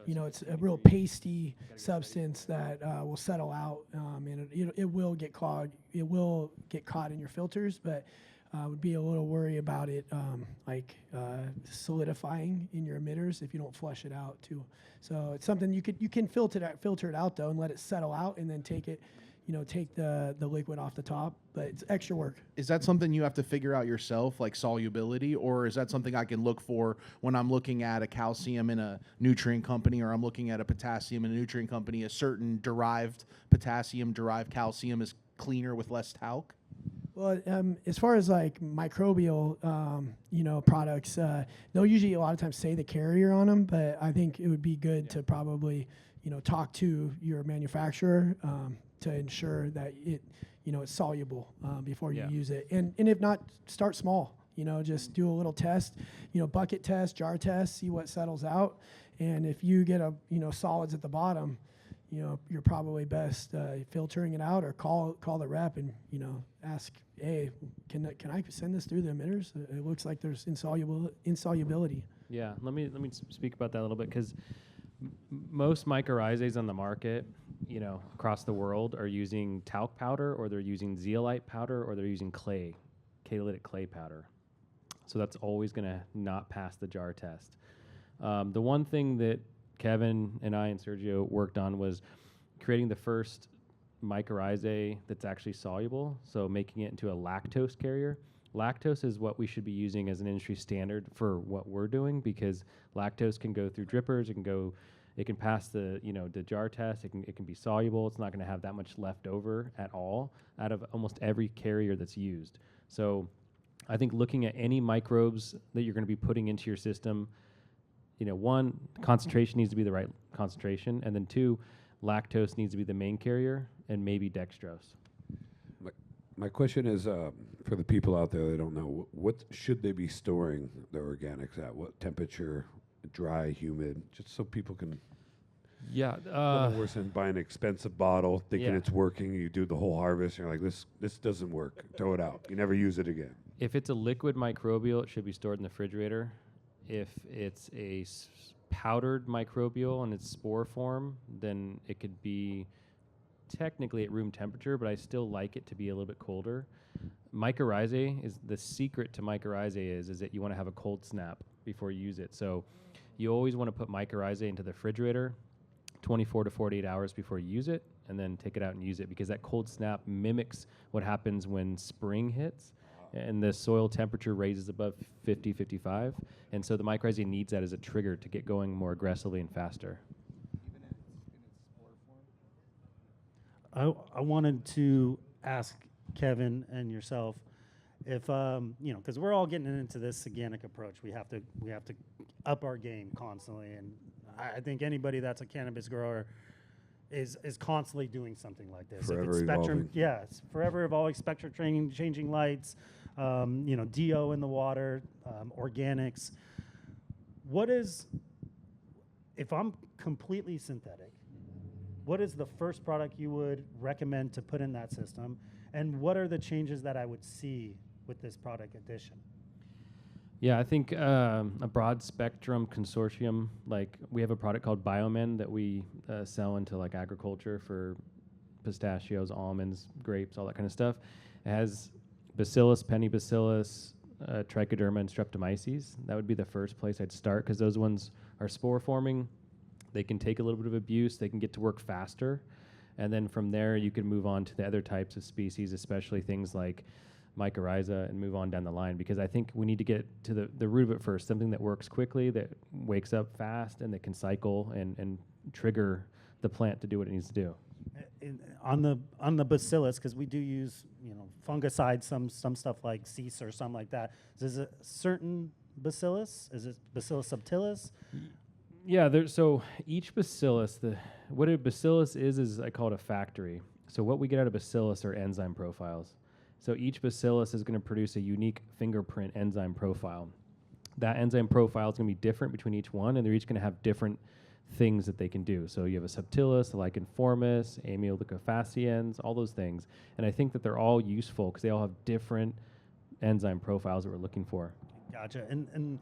you know, it's a real pasty substance that will settle out, and it will get clogged. It will get caught in your filters, but would be a little worry about it, solidifying in your emitters if you don't flush it out too. So it's something you can filter it out though, and let it settle out, and then take the liquid off the top. But it's extra work. Is that something you have to figure out yourself, like solubility, or is that something I can look for when I'm looking at a calcium in a nutrient company, or I'm looking at a potassium in a nutrient company? A certain derived potassium, derived calcium is cleaner with less talc? Well, as far as like microbial, products, they'll usually a lot of times say the carrier on them, but I think it would be good to probably, talk to your manufacturer to ensure that it's soluble before you use it. And if not, start small. Just do a little test, bucket test, jar test, see what settles out. And if you get solids at the bottom, you're probably best filtering it out, or call the rep and ask, hey, can I send this through the emitters? It looks like there's insolubility. Yeah, let me speak about that a little bit, because most mycorrhizas on the market, across the world, are using talc powder, or they're using zeolite powder, or they're using chalytic clay powder. So that's always going to not pass the jar test. The one thing that Kevin and I and Sergio worked on was creating the first mycorrhizae that's actually soluble, so making it into a lactose carrier. Lactose is what we should be using as an industry standard for what we're doing, because lactose can go through drippers, it can pass the jar test, it can be soluble, it's not going to have that much left over at all out of almost every carrier that's used. So I think looking at any microbes that you're going to be putting into your system, one, concentration needs to be the right concentration, and then two, lactose needs to be the main carrier, and maybe dextrose. My question is for the people out there that don't know, what should they be storing their organics at? What temperature? Dry, humid, just so people can. Yeah. Nothing worse than buying an expensive bottle, thinking Yeah. it's working. You do the whole harvest, and you're like, this doesn't work. Throw it out. You never use it again. If it's a liquid microbial, it should be stored in the refrigerator. If it's a powdered microbial and it's spore form, then it could be technically at room temperature, but I still like it to be a little bit colder. Mycorrhizae is the secret to mycorrhizae is that you want to have a cold snap before you use it. So you always want to put mycorrhizae into the refrigerator 24 to 48 hours before you use it, and then take it out and use it, because that cold snap mimics what happens when spring hits and the soil temperature raises above 50, 55. And so the mycorrhizae needs that as a trigger to get going more aggressively and faster. I wanted to ask Kevin and yourself if because we're all getting into this Synganic approach. We have to up our game constantly, and I think anybody that's a cannabis grower is constantly doing something like this. Forever if it's spectrum, evolving. it's forever evolving. Spectrum training, changing lights, DO in the water, organics. What is, if I'm completely synthetic, what is the first product you would recommend to put in that system? And what are the changes that I would see with this product addition? Yeah, I think a broad spectrum consortium, like we have a product called Biomen that we sell into like agriculture for pistachios, almonds, grapes, all that kind of stuff. It has Bacillus, Pennybacillus, Trichoderma, and Streptomyces. That would be the first place I'd start, because those ones are spore forming. They can take a little bit of abuse. They can get to work faster. And then from there, you can move on to the other types of species, especially things like mycorrhiza, and move on down the line, because I think we need to get to the root of it first, something that works quickly, that wakes up fast, and that can cycle and trigger the plant to do what it needs to do. On the bacillus, because we do use fungicides, some stuff like cease or something like that. Is it certain bacillus? Is it Bacillus subtilis? Yeah, so each bacillus, what a bacillus is I call it a factory. So what we get out of bacillus are enzyme profiles. So each bacillus is going to produce a unique fingerprint enzyme profile. That enzyme profile is going to be different between each one, and they're each going to have different things that they can do. So you have a subtilis, a lichen formis, amyleucophacieins, all those things. And I think that they're all useful because they all have different enzyme profiles that we're looking for. Gotcha. And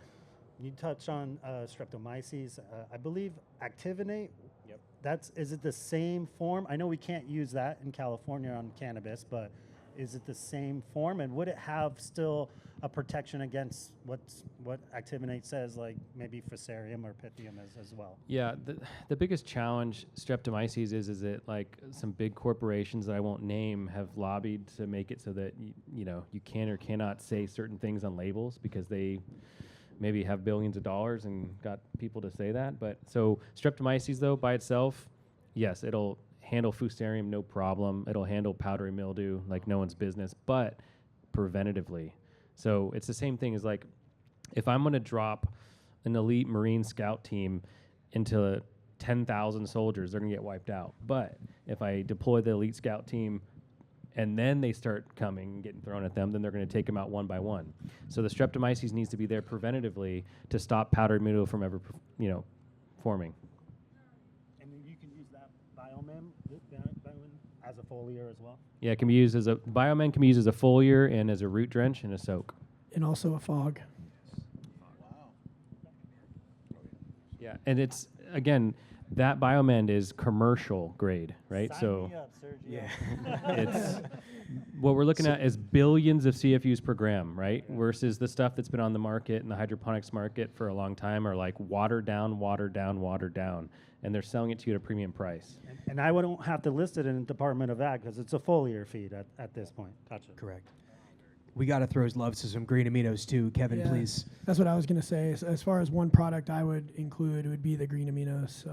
you touched on Streptomyces. I believe activinate. Yep. Is it the same form? I know we can't use that in California on cannabis, but is it the same form? And would it have still a protection against what activinate says, like maybe Fusarium or Pythium as well? Yeah, the biggest challenge Streptomyces is that like some big corporations that I won't name have lobbied to make it so that you can or cannot say certain things on labels, because they maybe have billions of dollars and got people to say that. But so Streptomyces, though, by itself, yes, it'll handle Fusarium no problem. It'll handle powdery mildew like no one's business, but preventatively. So it's the same thing as like if I'm going to drop an elite Marine scout team into 10,000 soldiers, they're going to get wiped out. But if I deploy the elite scout team and then they start coming and getting thrown at them, then they're going to take them out one by one. So the Streptomyces needs to be there preventatively to stop powdery mildew from ever, forming. And then you can use that Biomen as a foliar as well? Yeah, it can be used as Biomen can be used as a foliar and as a root drench and a soak. And also a fog. Yeah, and it's, again, that Biomen is commercial grade, right? Sign me up, Sergio. It's what we're looking at is billions of CFUs per gram, right? Versus the stuff that's been on the market and the hydroponics market for a long time are like watered down, and they're selling it to you at a premium price. And I wouldn't have to list it in the Department of Ag because it's a foliar feed at this point. Gotcha. Correct. We got to throw love to some green aminos too. Kevin, Yeah, please. That's what I was going to say. As far as one product I would include, it would be the green aminos.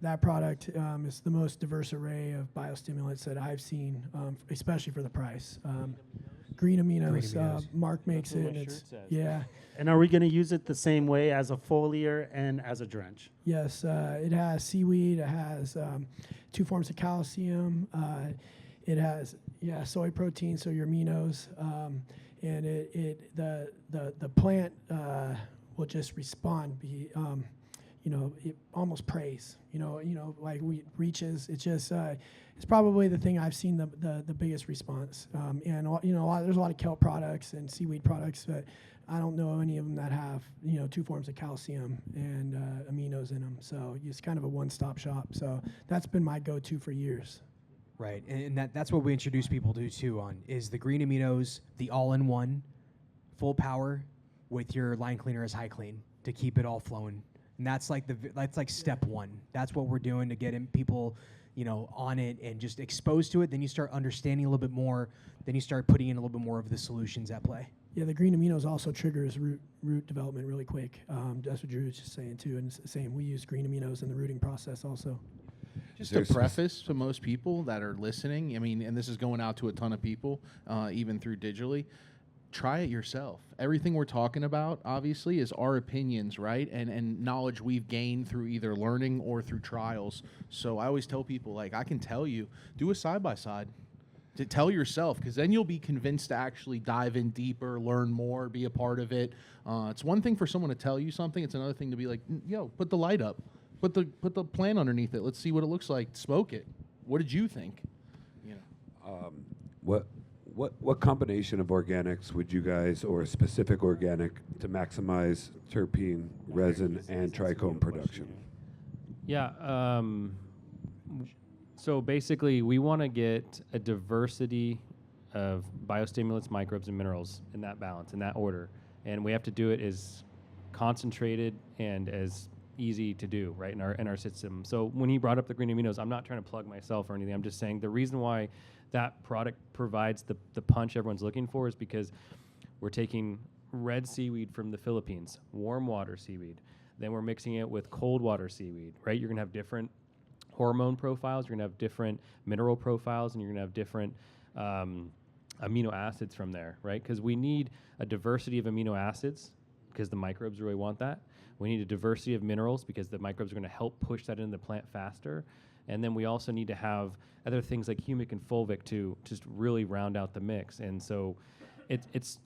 That product is the most diverse array of biostimulants that I've seen, especially for the price. Green aminos, Mark makes it. And it's, yeah. And are we going to use it the same way as a foliar and as a drench? Yes, it has seaweed. It has 2 forms of calcium. it has soy protein, so your aminos, and the plant will just respond. It almost prays. Like reaches. It's just it's probably the thing I've seen the biggest response. And there's a lot of kelp products and seaweed products, but I don't know any of them that have 2 forms of calcium and aminos in them. So it's kind of a one-stop shop. So that's been my go-to for years. Right, and that's what we introduce people to too on is the green aminos, the all-in-one, full power with your line cleaner as high clean to keep it all flowing. And that's like step one. That's what we're doing to get people, on it and just exposed to it. Then you start understanding a little bit more. Then you start putting in a little bit more of the solutions at play. Yeah, the green aminos also triggers root development really quick. That's what Drew was just saying too, and it's the same. We use green aminos in the rooting process also. Just a preface to most people that are listening, I mean, and this is going out to a ton of people, even through digitally, try it yourself. Everything we're talking about, obviously, is our opinions, right? And knowledge we've gained through either learning or through trials. So I always tell people, like, I can tell you, do a side-by-side. To tell yourself, because then you'll be convinced to actually dive in deeper, learn more, be a part of it. It's one thing for someone to tell you something. It's another thing to be like, yo, put the light up. Put the plant underneath it. Let's see what it looks like. Smoke it. What did you think? What combination of organics would you guys, or a specific organic, to maximize terpene, resin, and trichome production? Yeah. So basically, we want to get a diversity of biostimulants, microbes, and minerals in that balance, in that order. And we have to do it as concentrated and as easy to do, right, in our system. So when he brought up the green aminos, I'm not trying to plug myself or anything. I'm just saying the reason why that product provides the punch everyone's looking for is because we're taking red seaweed from the Philippines, warm water seaweed. Then we're mixing it with cold water seaweed, right? You're going to have different hormone profiles, you're going to have different mineral profiles, and you're going to have different amino acids from there, right? Because we need a diversity of amino acids because the microbes really want that. We need a diversity of minerals because the microbes are going to help push that into the plant faster. And then we also need to have other things like humic and fulvic to just really round out the mix. And so it's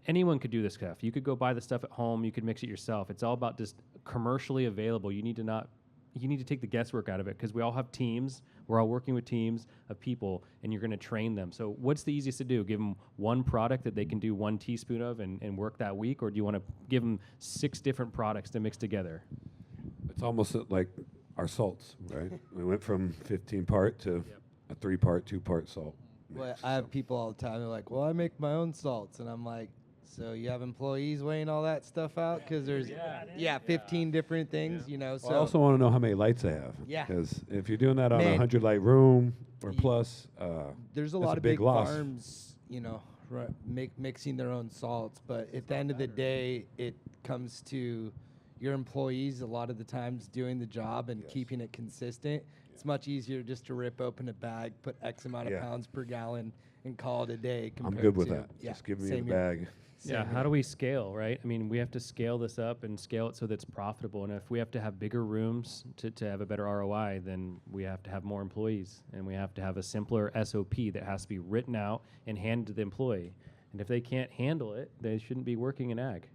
anyone could do this stuff. You could go buy the stuff at home. You could mix it yourself. It's all about just commercially available. You need to take the guesswork out of it because we all have teams. We're all working with teams of people, and you're going to train them. So what's the easiest to do? Give them one product that they can do 1 teaspoon of and work that week, or do you want to give them 6 different products to mix together? It's almost like our salts, right? We went from 15 part to a 3-part, 2-part salt. Well, I have people all the time. They're like, "Well, I make my own salts," and I'm like, "So you have employees weighing all that stuff out? Because there's 15 different things, So I also want to know how many lights I have. Yeah. Because if you're doing that on a 100-light room or plus, there's a that's lot of big big loss. farms, mixing their own salts. But at the end of the day, it comes to your employees a lot of the times doing the job and keeping it consistent. It's much easier just to rip open a bag, put X amount of pounds per gallon, and call it a day. I'm good with that. Just give me the bag. Yeah, how do we scale, right? I mean, we have to scale this up and scale it so that it's profitable. And if we have to have bigger rooms to have a better ROI, then we have to have more employees. And we have to have a simpler SOP that has to be written out and handed to the employee. And if they can't handle it, they shouldn't be working in ag.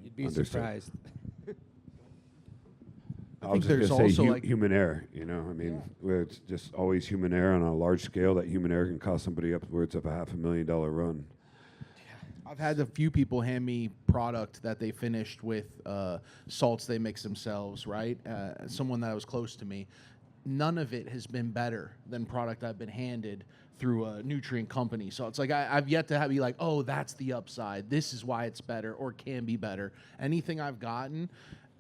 You'd be surprised. I was just going to say human error, where it's just always human error on a large scale. That human error can cost somebody upwards of a $500,000 run. I've had a few people hand me product that they finished with salts they mix themselves, right? Someone that was close to me. None of it has been better than product I've been handed through a nutrient company. So it's like I've yet to be like, oh, that's the upside. This is why it's better or can be better. Anything I've gotten,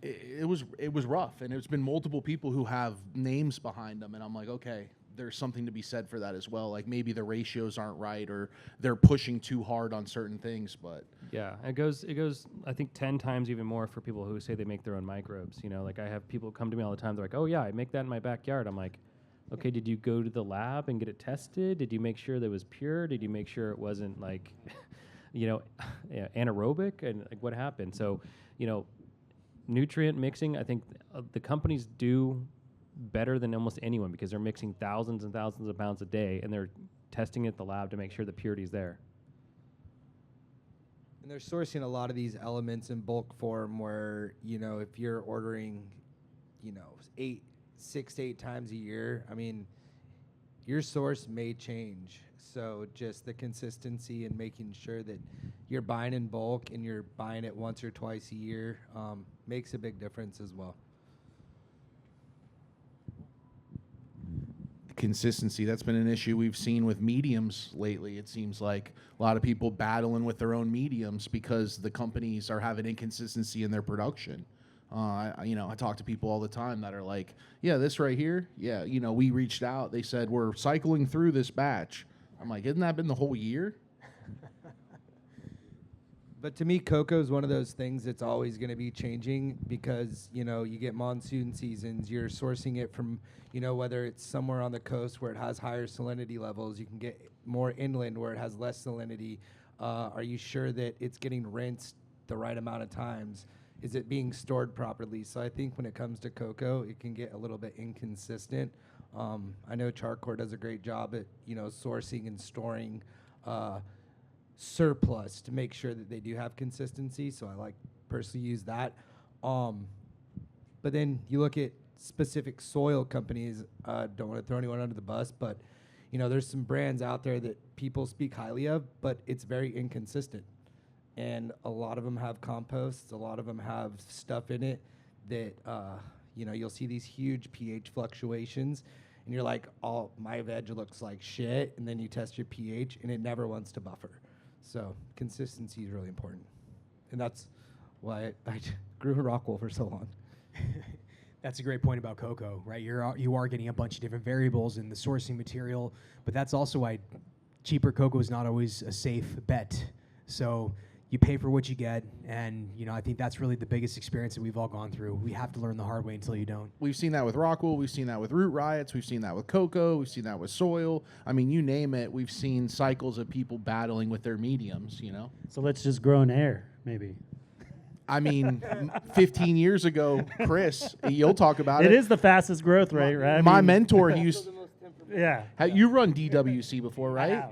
it was rough, and it's been multiple people who have names behind them, and I'm like, okay, there's something to be said for that as well. Like maybe the ratios aren't right, or they're pushing too hard on certain things. But yeah, it goes. I think 10 times even more for people who say they make their own microbes. Like I have people come to me all the time. They're like, oh yeah, I make that in my backyard. I'm like, okay, did you go to the lab and get it tested? Did you make sure that it was pure? Did you make sure it wasn't like, anaerobic? And like what happened? So, nutrient mixing, I think the companies do better than almost anyone because they're mixing thousands and thousands of pounds a day, and they're testing at the lab to make sure the purity is there. And they're sourcing a lot of these elements in bulk form where, you know, if you're ordering, you know, 6 to 8 times a year, I mean, your source may change. So just the consistency and making sure that you're buying in bulk and you're buying it once or twice a year makes a big difference as well. Consistency, that's been an issue we've seen with mediums lately. It seems like a lot of people battling with their own mediums because the companies are having inconsistency in their production. I talk to people all the time that are like, yeah, this right here, yeah, you know, we reached out, they said we're cycling through this batch. I'm like, isn't that been the whole year? But to me, cocoa is one of those things that's always going to be changing because, you know, you get monsoon seasons, you're sourcing it from, you know, whether it's somewhere on the coast where it has higher salinity levels, you can get more inland where it has less salinity. Are you sure that it's getting rinsed the right amount of times? Is it being stored properly? So I think when it comes to cocoa, it can get a little bit inconsistent. I know Charcore does a great job at, you know, sourcing and storing surplus to make sure that they do have consistency. So I like personally use that. But then you look at specific soil companies. Don't want to throw anyone under the bus, but you know, there's some brands out there that people speak highly of, but it's very inconsistent. And a lot of them have composts. A lot of them have stuff in it that, you know, you'll see these huge pH fluctuations and you're like, oh, my veg looks like shit. And then you test your pH and it never wants to buffer. So consistency is really important. And that's why I grew Rockwool for so long. That's a great point about cocoa, right? You are getting a bunch of different variables in the sourcing material, but that's also why cheaper cocoa is not always a safe bet. So you pay for what you get, and you know, I think that's really the biggest experience that we've all gone through. We have to learn the hard way until you don't. We've seen that with Rockwool, we've seen that with root riots, we've seen that with cocoa, we've seen that with soil. I mean, you name it, we've seen cycles of people battling with their mediums, you know? So let's just grow in air, maybe. I mean, 15 years ago, Chris, you'll talk about it. It is the fastest growth rate, right? My mentor, he used... Yeah. You run DWC before, right?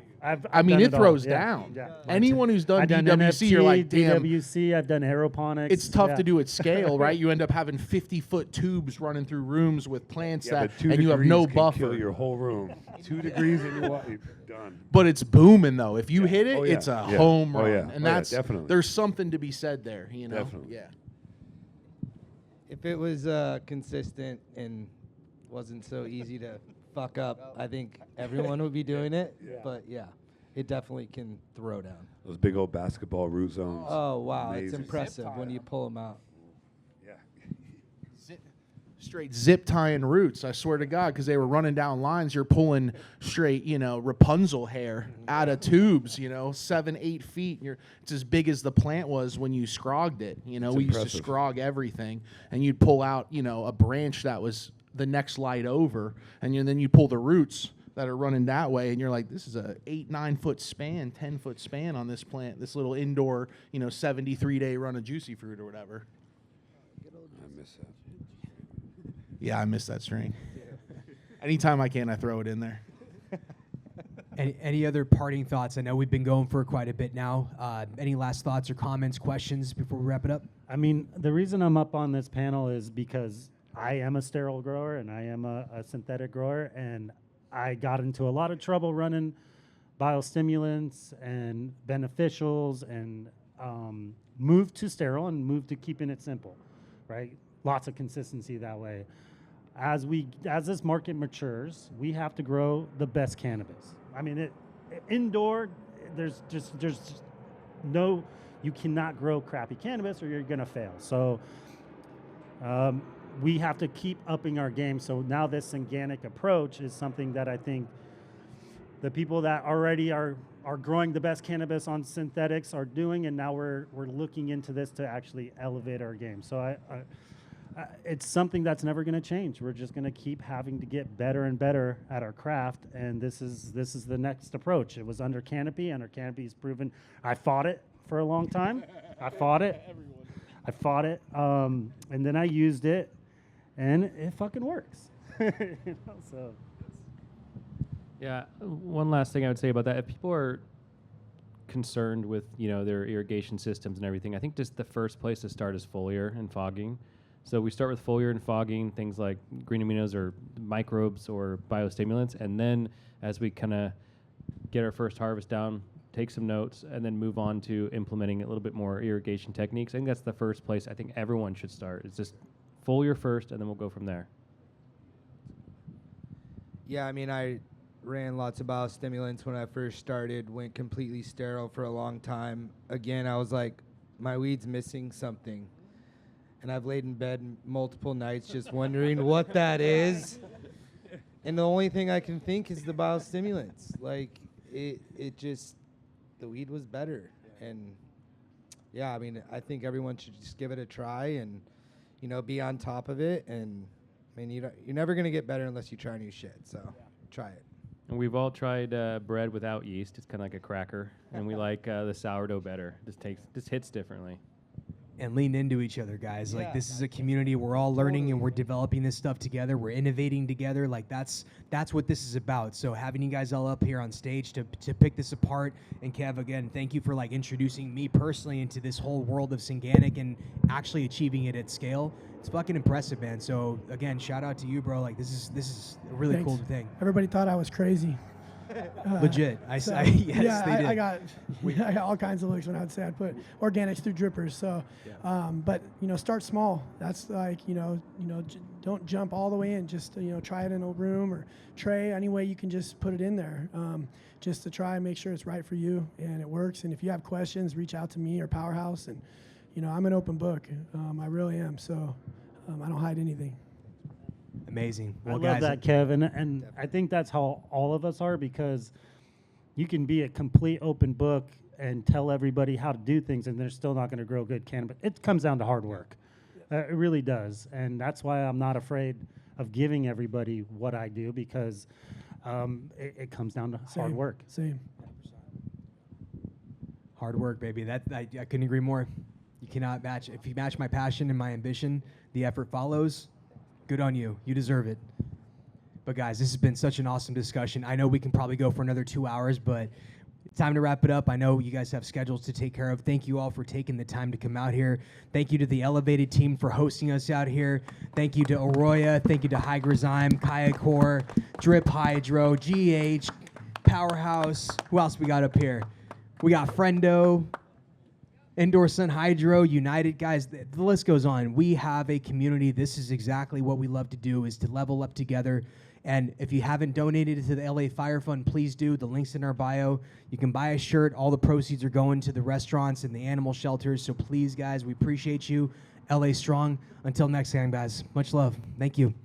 I mean, it throws all. Yeah. down. Yeah. Anyone who's done I've DWC, done NFT, you're like, damn. DWC, I've done aeroponics. It's tough to do at scale, right? You end up having 50-foot tubes running through rooms with plants and you have no buffer. Kill your whole room. 2 degrees and you're done. But it's booming though. If you hit it, it's a home run, yeah. and that's definitely. There's something to be said there, you know. Definitely. Yeah. If it was consistent and wasn't so easy to fuck up, I think everyone would be doing it. Yeah. But yeah, it definitely can throw down. Those big old basketball root zones. Oh wow, Amazing. it's impressive when you pull them out. Straight zip tying roots, I swear to God, because they were running down lines. You're pulling straight, you know, Rapunzel hair out of tubes, you know, 7-8 feet. It's as big as the plant was when you scrogged it. You know, we used to scrog everything, and you'd pull out, you know, a branch that was the next light over, and then you pull the roots that are running that way, and you're like, this is a 8-9 foot span, 10 foot span on this plant, this little indoor, you know, 73-day run of juicy fruit or whatever. I miss that. Yeah, I miss that string. Anytime I can, I throw it in there. Any other parting thoughts? I know we've been going for quite a bit now. Any last thoughts or comments, questions before we wrap it up? I mean, the reason I'm up on this panel is because I am a sterile grower and I am a synthetic grower, and I got into a lot of trouble running biostimulants and beneficials and moved to sterile and moved to keeping it simple, right? Lots of consistency that way. As this market matures, we have to grow the best cannabis. I mean, indoor, there's no, you cannot grow crappy cannabis or you're gonna fail. So we have to keep upping our game. So now this Synganic approach is something that I think the people that already are growing the best cannabis on synthetics are doing, and now we're looking into this to actually elevate our game. So it's something that's never going to change. We're just going to keep having to get better and better at our craft, and this is the next approach. It was under Canopy, and our Canopy is proven. I fought it for a long time. I fought it, and then I used it, and it fucking works. So Yeah, one last thing I would say about that: if people are concerned with their irrigation systems and everything, I think just the first place to start is foliar and fogging. So we start with foliar and fogging, things like green aminos or microbes or biostimulants, and then as we kind of get our first harvest down, take some notes, and then move on to implementing a little bit more irrigation techniques. I think that's the first place I think everyone should start. It's just foliar first, and then we'll go from there. Yeah, I mean, I ran lots of biostimulants when I first started, went completely sterile for a long time. Again, I was like, my weed's missing something. And I've laid in bed multiple nights just wondering what that is. And the only thing I can think is the biostimulants. Like, it just, the weed was better. And yeah, I mean, I think everyone should just give it a try and, be on top of it. And I mean, you're never going to get better unless you try new shit. So try it. And we've all tried bread without yeast. It's kind of like a cracker, and we like the sourdough better. Just hits differently. And lean into each other, guys. Yeah. Like, this is a community. We're all learning and we're developing this stuff together. We're innovating together. Like, that's what this is about. So having you guys all up here on stage to pick this apart. And Kev, again, thank you for introducing me personally into this whole world of Synganic and actually achieving it at scale. It's fucking impressive, man. So again, shout out to you, bro. Like, this is a really Thanks. cool thing. Everybody thought I was crazy. Legit. Yes, they did. I got all kinds of looks when I'd say I'd put organics through drippers. So, but start small. That's like don't jump all the way in. Just try it in a room or tray. Any way you can just put it in there, just to try and make sure it's right for you and it works. And if you have questions, reach out to me or Powerhouse. And I'm an open book. I really am. So I don't hide anything. Amazing. Well, I love guys, that, Kevin, and I think that's how all of us are, because you can be a complete open book and tell everybody how to do things, and they're still not going to grow good cannabis. It comes down to hard work. It really does, and that's why I'm not afraid of giving everybody what I do, because it comes down to hard work. Same. hard work, baby. I couldn't agree more. You cannot match. If you match my passion and my ambition, the effort follows. Good on you. You deserve it. But guys, this has been such an awesome discussion. I know we can probably go for another 2 hours, but it's time to wrap it up. I know you guys have schedules to take care of. Thank you all for taking the time to come out here. Thank you to the Elevated team for hosting us out here. Thank you to Arroya. Thank you to Hygrozyme, Kayakor, Drip Hydro, GH, Powerhouse. Who else we got up here? We got Friendo, Indoor Sun Hydro, United. Guys, the list goes on. We have a community. This is exactly what we love to do, is to level up together. And if you haven't donated to the LA Fire Fund, please do. The link's in our bio. You can buy a shirt. All the proceeds are going to the restaurants and the animal shelters. So please, guys, we appreciate you. LA strong. Until next time, guys. Much love. Thank you.